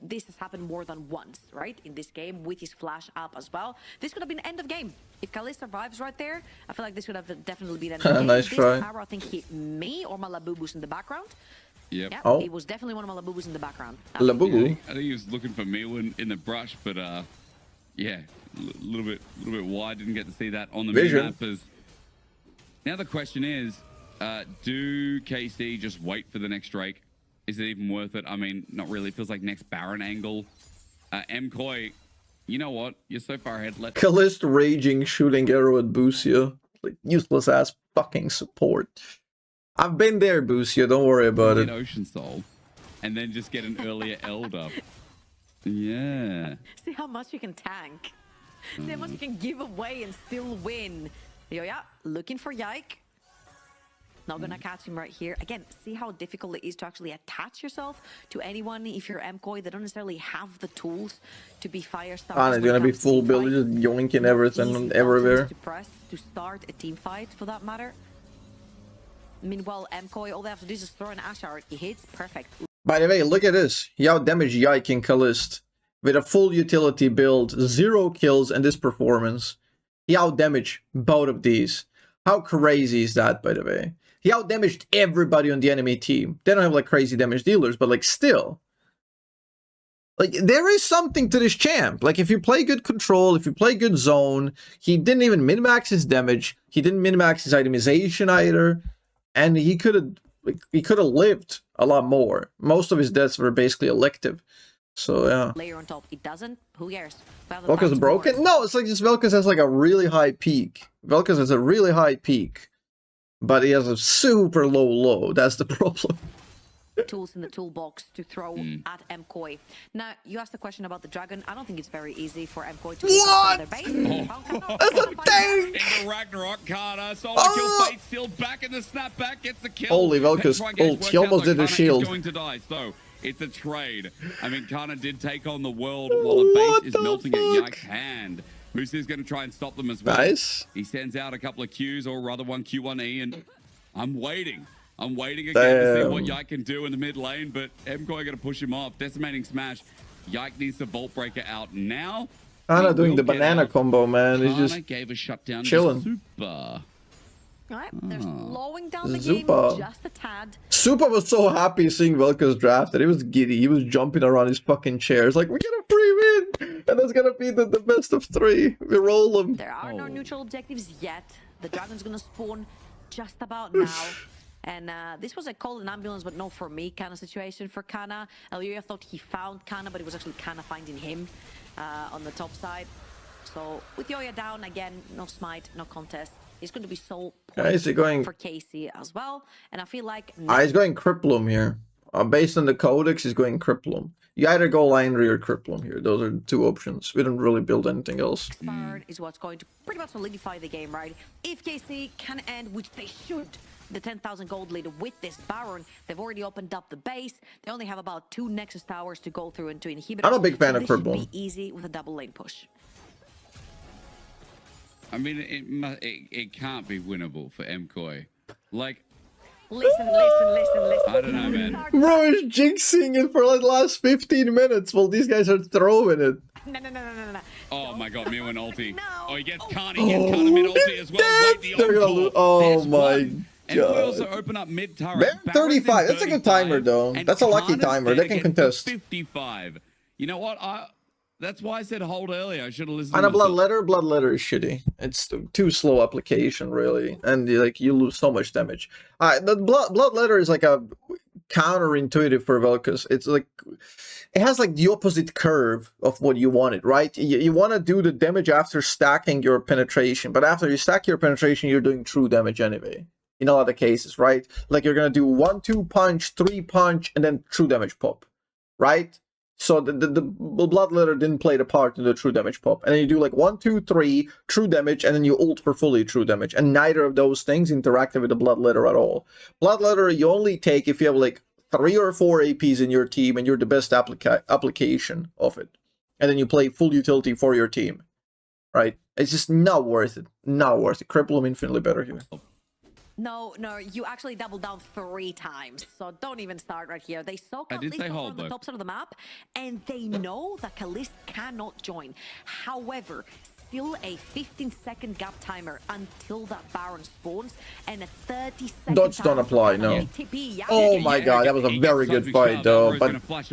this has happened more than once, right? In this game with his flash up as well. This could have been end of game. If Kalist survives right there, I feel like this would have definitely been end of game.
Nice try.
Arrow, I think, hit me or my Labubu's in the background.
Yep.
Yeah,
Oh.
it was definitely one of my Labubu's in the background.
Labubu.
I think he was looking for me in the brush, but yeah, a little bit wide. Didn't get to see that on the
Vision.
map. Now the question is, do KC just wait for the next Drake? Is it even worth it? I mean, not really. It feels like next Baron angle. Ebkoi, you know what? You're so far ahead.
Kalist raging, shooting arrow at Busia. Like useless ass fucking support. I've been there, Busia. Don't worry about it.
Ocean Soul, and then just get an earlier eld up. Yeah.
See how much you can tank. See how much you can give away and still win. Yeah, looking for Yike. Not gonna catch him right here. Again, see how difficult it is to actually attach yourself to anyone if you're Ebkoi. They don't necessarily have the tools to be fire starters.
Ah, it's gonna be full build, just yoinking everything and everywhere.
To press to start a team fight, for that matter. Meanwhile, Ebkoi, all they have to do is just throw an Ashe art. He hits, perfect.
By the way, look at this. He outdamaged Yike in Kalist with a full utility build, 0 kills, and this performance. He outdamaged both of these. How crazy is that, by the way? He outdamaged everybody on the enemy team. They don't have like crazy damage dealers, but like still. Like there is something to this champ. Like if you play good control, if you play good zone, he didn't even min-max his damage. He didn't min-max his itemization either. And he could have lived a lot more. Most of his deaths were basically elective. So yeah.
Layer on top, it doesn't. Who cares?
VelKoz is broken? No, it's like just VelKoz has like a really high peak. VelKoz has a really high peak. But he has a super low. That's the problem.
Tools in the toolbox to throw at Ebkoi. Now, you asked the question about the dragon. I don't think it's very easy for Ebkoi to
What?
their base.
That's a tank!
Into Ragnarok, Kana, solo kill fate, still back in the snapback, gets the kill.
Holy VelKoz ult, he almost did the shield.
Is going to die, so it's a trade. I mean, Kana did take on the world while a base is melting at Yike's hand. Moose is going to try and stop them as well.
Nice.
He sends out a couple of Qs, or rather one Q1E, and I'm waiting. I'm waiting again to see what Yike can do in the mid lane, but Ebkoi going to push him off. Decimating smash. Yike needs the Vault Breaker out now.
Kana doing the banana combo, man. He's
Kana
just
gave a shutdown
chilling.
to Super.
Right, they're slowing down the
Zupa.
game just a tad.
Super was so happy seeing VelKoz drafted. He was giddy. He was jumping around his fucking chairs like, we get a free win! And that's gonna be the best of 3. We roll them.
There are no neutral objectives yet. The dragon's gonna spawn just about now. And this was a call an ambulance, but not for me kind of situation for Kana. Elioya thought he found Kana, but it was actually Kana finding him on the top side. So with Yoya down, again, no smite, no contest. It's going to be so point for Casey as well. And I feel like...
he's going Cripplum here. Based on the codex, he's going Cripplum. You either go Linery or Cripplum here. Those are 2 options. We don't really build anything else.
Is what's going to pretty much solidify the game, right? If KC can end, which they should, the 10,000 gold lead with this Baron, they've already opened up the base. They only have about 2 Nexus towers to go through and to inhibit.
I'm a big fan of
Cripplum.
Cripplum.
Should be easy with a double lane push.
I mean, it can't be winnable for MKOI. Like,
listen.
I don't know, man.
Bro is jinxing it for like the last 15 minutes while these guys are throwing it.
No.
Oh my god, Mio and ulti.
No.
Oh, he gets Kana mid ulti as well. Wait, the encore.
Oh my
And we
god.
also open up mid turret.
Baron 35. That's a good timer though. That's a lucky timer. They can contest.
55. You know what? That's why I said hold earlier. I should have listened.
And a blood letter is shitty. It's too slow application, really, and like you lose so much damage. The blood letter is like a counterintuitive for VelKoz. It's like it has like the opposite curve of what you wanted, right? You want to do the damage after stacking your penetration, but after you stack your penetration, you're doing true damage anyway. In a lot of cases, right? Like you're gonna do 1-2 punch, 3 punch, and then true damage pop, right? So the blood letter didn't play the part in the true damage pop. And then you do like 1, 2, 3 true damage, and then you ult for fully true damage. And neither of those things interacted with the blood letter at all. Blood letter you only take if you have like 3 or 4 APs in your team and you're the best application of it. And then you play full utility for your team. Right? It's just not worth it. Not worth it. Cripple him infinitely better here.
No, you actually doubled down 3 times, so don't even start right here. They saw Kalist on the top side of the map, and they know that Kalist cannot join. However, still a 15-second gap timer until that Baron spawns, and a 30-second
Dodge don't apply, no. Oh my god, that was a very good fight, though. But let's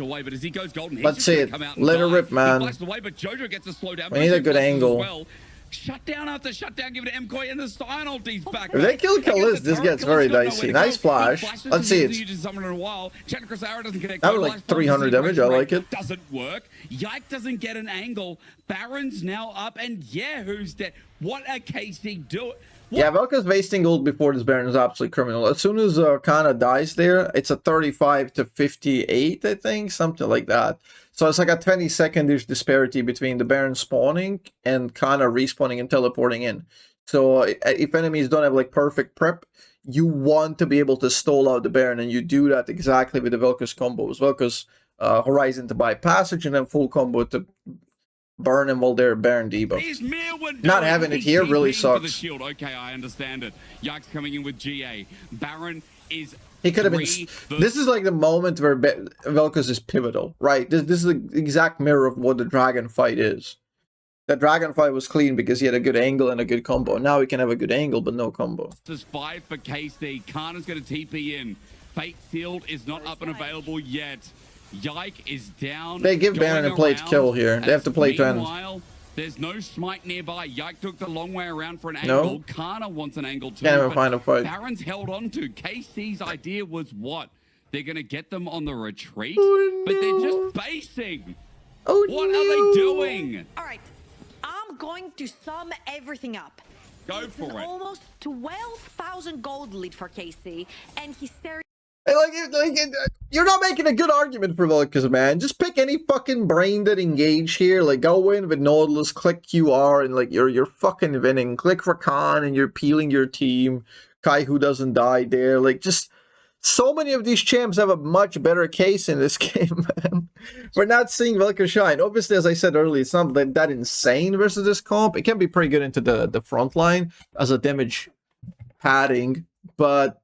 see it. Let her rip, man. We need a good angle.
Shutdown after shutdown, give it to MKOI, and the Stein ulti's back.
If they kill Kalist, this gets very dicey. Nice flash. Let's see it. That was like 300 damage. I like it.
Doesn't work. Yike doesn't get an angle. Baron's now up, and yeah, who's dead? What a KC do it.
Yeah, VelKoz wasting ult before this Baron is absolutely criminal. As soon as Kana dies there, it's a 35 to 58, I think, something like that. So it's like a 20-second-ish disparity between the Baron spawning and Kana respawning and teleporting in. So if enemies don't have like perfect prep, you want to be able to stall out the Baron, and you do that exactly with the VelKoz combos. VelKoz Horizon to buy passage, and then full combo to burn him while they're Baron debuff. Not having it here really sucks.
Okay, I understand it. Yike's coming in with GA. Baron is...
He could have been... This is like the moment where VelKoz is pivotal, right? This is the exact mirror of what the dragon fight is. The dragon fight was clean because he had a good angle and a good combo. Now he can have a good angle, but no combo.
This is 5 for KC. Kana's going to TP in. Fate Sealed is not up and available yet. Yike is down.
They give Baron a play to kill here. They have to play to end.
Meanwhile, there's no smite nearby. Yike took the long way around for an angle.
No.
Kana wants an angle too.
Can't even find a fight.
Baron's held on to. KC's idea was what? They're going to get them on the retreat?
Oh, no.
But they're just basing.
Oh,
what
no.
are they doing?
All right, I'm going to sum everything up.
Go for it.
Almost 12,000 gold lead for KC, and he's staring.
You're not making a good argument for VelKoz, man. Just pick any fucking brain that engage here. Like, go in with Nautilus, click QR, and like you're fucking winning. Click for Khan, and you're peeling your team. Kai who doesn't die there. Like, just so many of these champs have a much better case in this game, man. We're not seeing VelKoz shine. Obviously, as I said earlier, it's not that insane versus this comp. It can be pretty good into the front line as a damage padding, but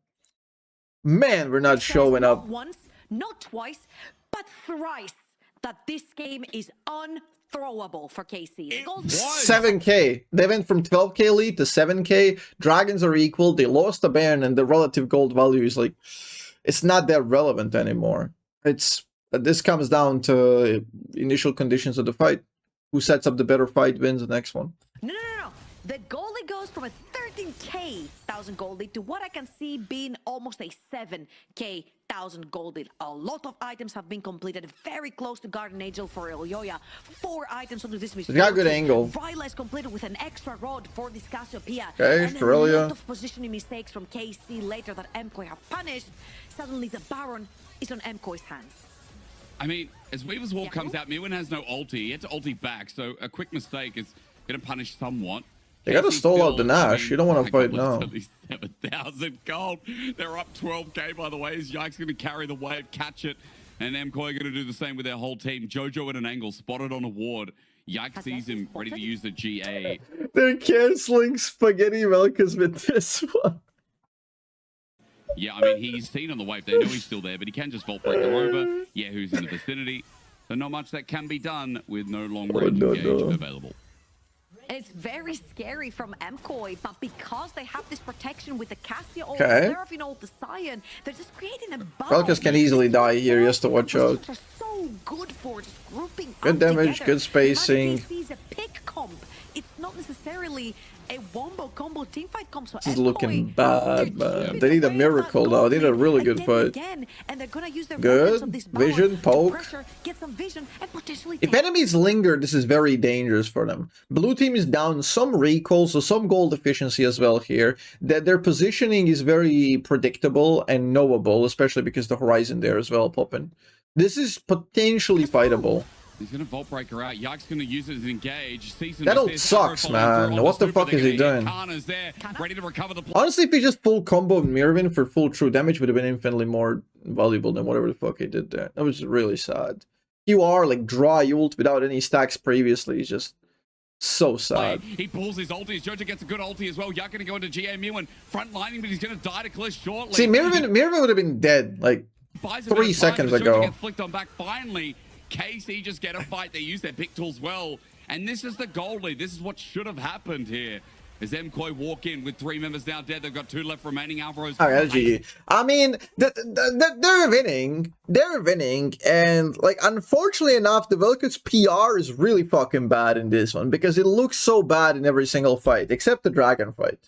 man, we're not showing up.
Not once, not twice, but thrice that this game is unthrowable for KC.
7k. They went from 12k lead to 7k. Dragons are equal. They lost the Baron, and the relative gold value is like, it's not that relevant anymore. This comes down to initial conditions of the fight. who sets up the better fight wins the next one.
No. The goldie goes from a 13k thousand goldie to what I can see being almost a 7k thousand goldie. A lot of items have been completed very close to Garden Angel for Ilyoya. 4 items onto this mission.
He's got a good angle.
Viola is completed with an extra rod for this Cassiopeia.
Okay,
and
Aurelia.
a lot of positioning mistakes from KC later that MKOI have punished. Suddenly the Baron is on MKOI's hands.
I mean, as Weaver's Wall comes out, Mirwin has no ulti. He had to ulti back, so a quick mistake is going to punish somewhat.
They gotta stall out the Nash. You don't want to fight now.
7,000 gold. They're up 12k, by the way. Is Yike's going to carry the wave, catch it, and MKOI going to do the same with their whole team. Jojo at an angle, spotted on a ward. Yike sees him, ready to use the GA.
They're canceling Spaghetti Vel'Koz with this one.
Yeah, I mean, he's seen on the wave. They know he's still there, but he can just Vault Breaker over. Yeah, who's in the vicinity. So not much that can be done with no long-range engage available.
It's very scary from MKOI, but because they have this protection with the Cassia ult,
Okay.
Seraphine ult, the Sion, they're just creating a
Vel'Koz
bubble.
can easily die here, just to watch out.
Are so good for just grouping
Good
up
damage,
together.
good spacing.
Imagine he sees a pick comp. It's not necessarily a wombo combo teamfight comp. So
This is looking
MKOI,
bad,
they're
man.
chipping
They need a
away at
miracle
that
now. They need a
gold
really
lead
good
again
fight.
and again, and they're gonna use their
Good.
weapons of this Baron
Vision,
to
poke.
pressure, get some vision, and potentially
If
take
enemies linger, this is very dangerous for them. Blue team is down some recall, so some gold efficiency as well here. That their positioning is very predictable and knowable, especially because the horizon there as well popping. This is potentially fightable.
He's going to Vault Breaker out. Yike's going to use it as engage.
That ult sucks, man. What the fuck is he doing?
Kana's there, ready to recover the
Honestly, if he just full combo Mirwin for full true damage, would have been infinitely more valuable than whatever the fuck he did there. That was really sad. You are like dry ult without any stacks previously. It's just so sad.
He pulls his ulti. His Jojo gets a good ulti as well. Yike going to go into GA Mirwin front lining, but he's going to die to Cliff shortly.
See, Mirwin would have been dead like
Buys a bit
3
of time,
seconds
but Jojo
ago.
gets flicked on back. Finally, KC just get a fight. They use their pick tools well. And this is the gold lead. This is what should have happened here. As MKOI walk in with 3 members now dead. They've got 2 left remaining. Alvaro's...
GG. I mean, they're winning. They're winning. And, like, unfortunately enough, the Vel'Koz PR is really fucking bad in this one. Because it looks so bad in every single fight. Except the Dragon fight.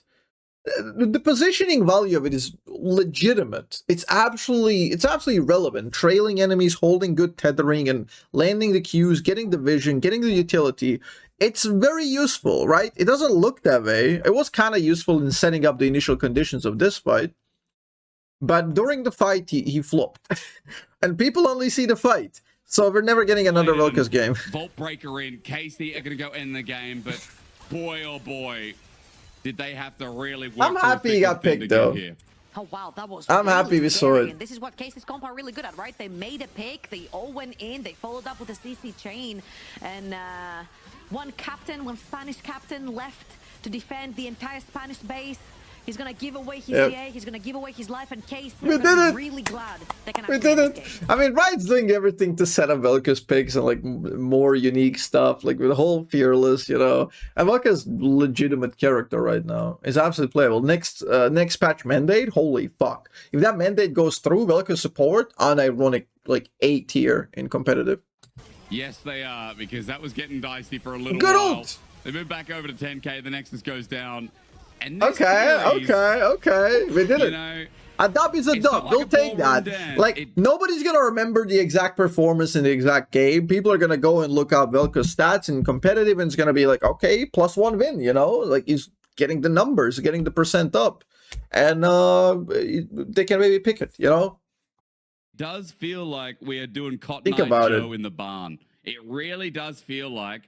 The positioning value of it is legitimate. It's absolutely relevant. Trailing enemies, holding good tethering, and landing the Qs, getting the vision, getting the utility. It's very useful, right? It doesn't look that way. It was kind of useful in setting up the initial conditions of this fight. But during the fight, he flopped. And people only see the fight. So we're never getting another Vel'Koz game.
Vault Breaker in. KC are going to go end the game. But boy, oh boy, did they have to really work.
I'm happy he got picked, though.
Here.
Oh wow, that was
I'm happy we saw it.
And this is what Casey's comp are really good at, right? They made a pick, they all went in, they followed up with a CC chain, and one Spanish captain left to defend the entire Spanish base. He's gonna give away his CA, he's gonna give away his life, and Casey is really glad they can actually win this game.
I mean, Riot's doing everything to set up Vel'Koz picks and like more unique stuff, like with the whole Fearless, you know. And Vel'Koz's legitimate character right now is absolutely playable. Next patch mandate, holy fuck! If that mandate goes through, Vel'Koz support unironic like A tier in competitive.
Yes, they are, because that was getting dicey for a little
Good
while.
ult.
They move back over to 10k. The Nexus goes down. And
Okay. We did
you
it.
know,
A dub is a dub.
not like
They'll
a
take
ballroom
that.
dance.
Like, nobody's going to remember the exact performance in the exact game. People are going to go and look up Vel'Koz stats in competitive, and it's going to be like, okay, +1 win, you know? Like, he's getting the numbers, getting the percent up. And they can maybe pick it, you know?
does feel like we are doing Cotton
Think
Eye
about
Joe in the barn. It really does feel like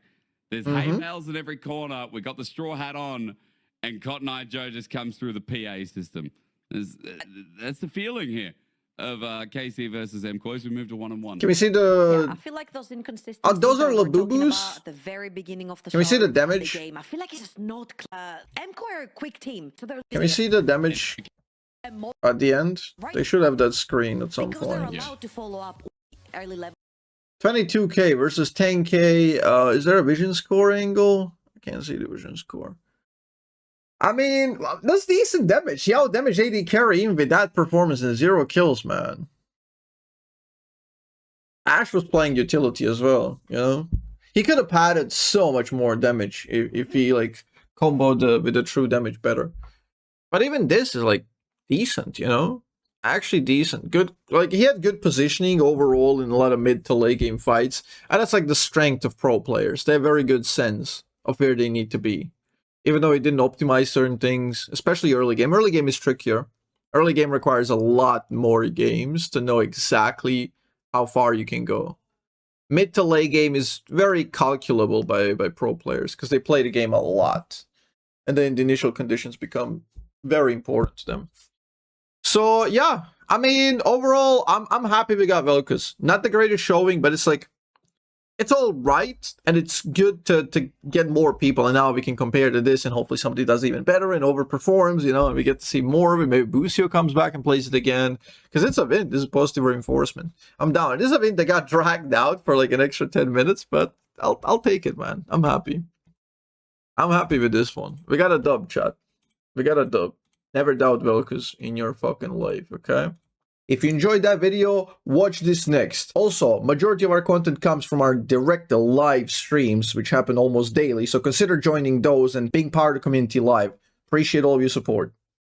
there's hay bales in every corner. We got the straw hat on, and Cotton Eye Joe just comes through the PA system. That's the feeling here of KC versus MKOI. We moved to 1-on-1.
Can we see the...
Yeah, I feel like those inconsistencies.
Oh, those are
that we're talking
Labubus?
about at the very beginning of the
Can we see the
start of
damage?
game. I feel like it's just not. MKOI are a quick team, so they're.
Can we see the damage at the end? They should have that screen at some
because they're
point.
allowed to follow up early level.
22k versus 10k. Is there a vision score angle? I can't see the vision score. I mean, that's decent damage. See how damage AD carry even with that performance and 0 kills, man. Ash was playing utility as well, you know? He could have padded so much more damage if he like comboed with the true damage better. But even this is like decent, you know? Actually decent. Good. Like, he had good positioning overall in a lot of mid to late game fights. And that's like the strength of pro players. They have very good sense of where they need to be. Even though he didn't optimize certain things, especially early game. Early game is trickier. Early game requires a lot more games to know exactly how far you can go. Mid to late game is very calculable by pro players because they play the game a lot. And then the initial conditions become very important to them. So yeah, I mean, overall, I'm happy we got VelKoz. Not the greatest showing, but it's like, it's all right, and it's good to get more people, and now we can compare to this, and hopefully somebody does even better and overperforms, you know, and we get to see more of it. Maybe Busio comes back and plays it again, because it's a win. This is positive reinforcement. I'm down. This is a win that got dragged out for like an extra 10 minutes, but I'll take it, man. I'm happy. I'm happy with this one. We got a dub, chat. We got a dub. Never doubt VelKoz in your fucking life, okay? If you enjoyed that video, watch this next. Also, majority of our content comes from our direct live streams, which happen almost daily, so consider joining those and being part of the community live. Appreciate all of your support.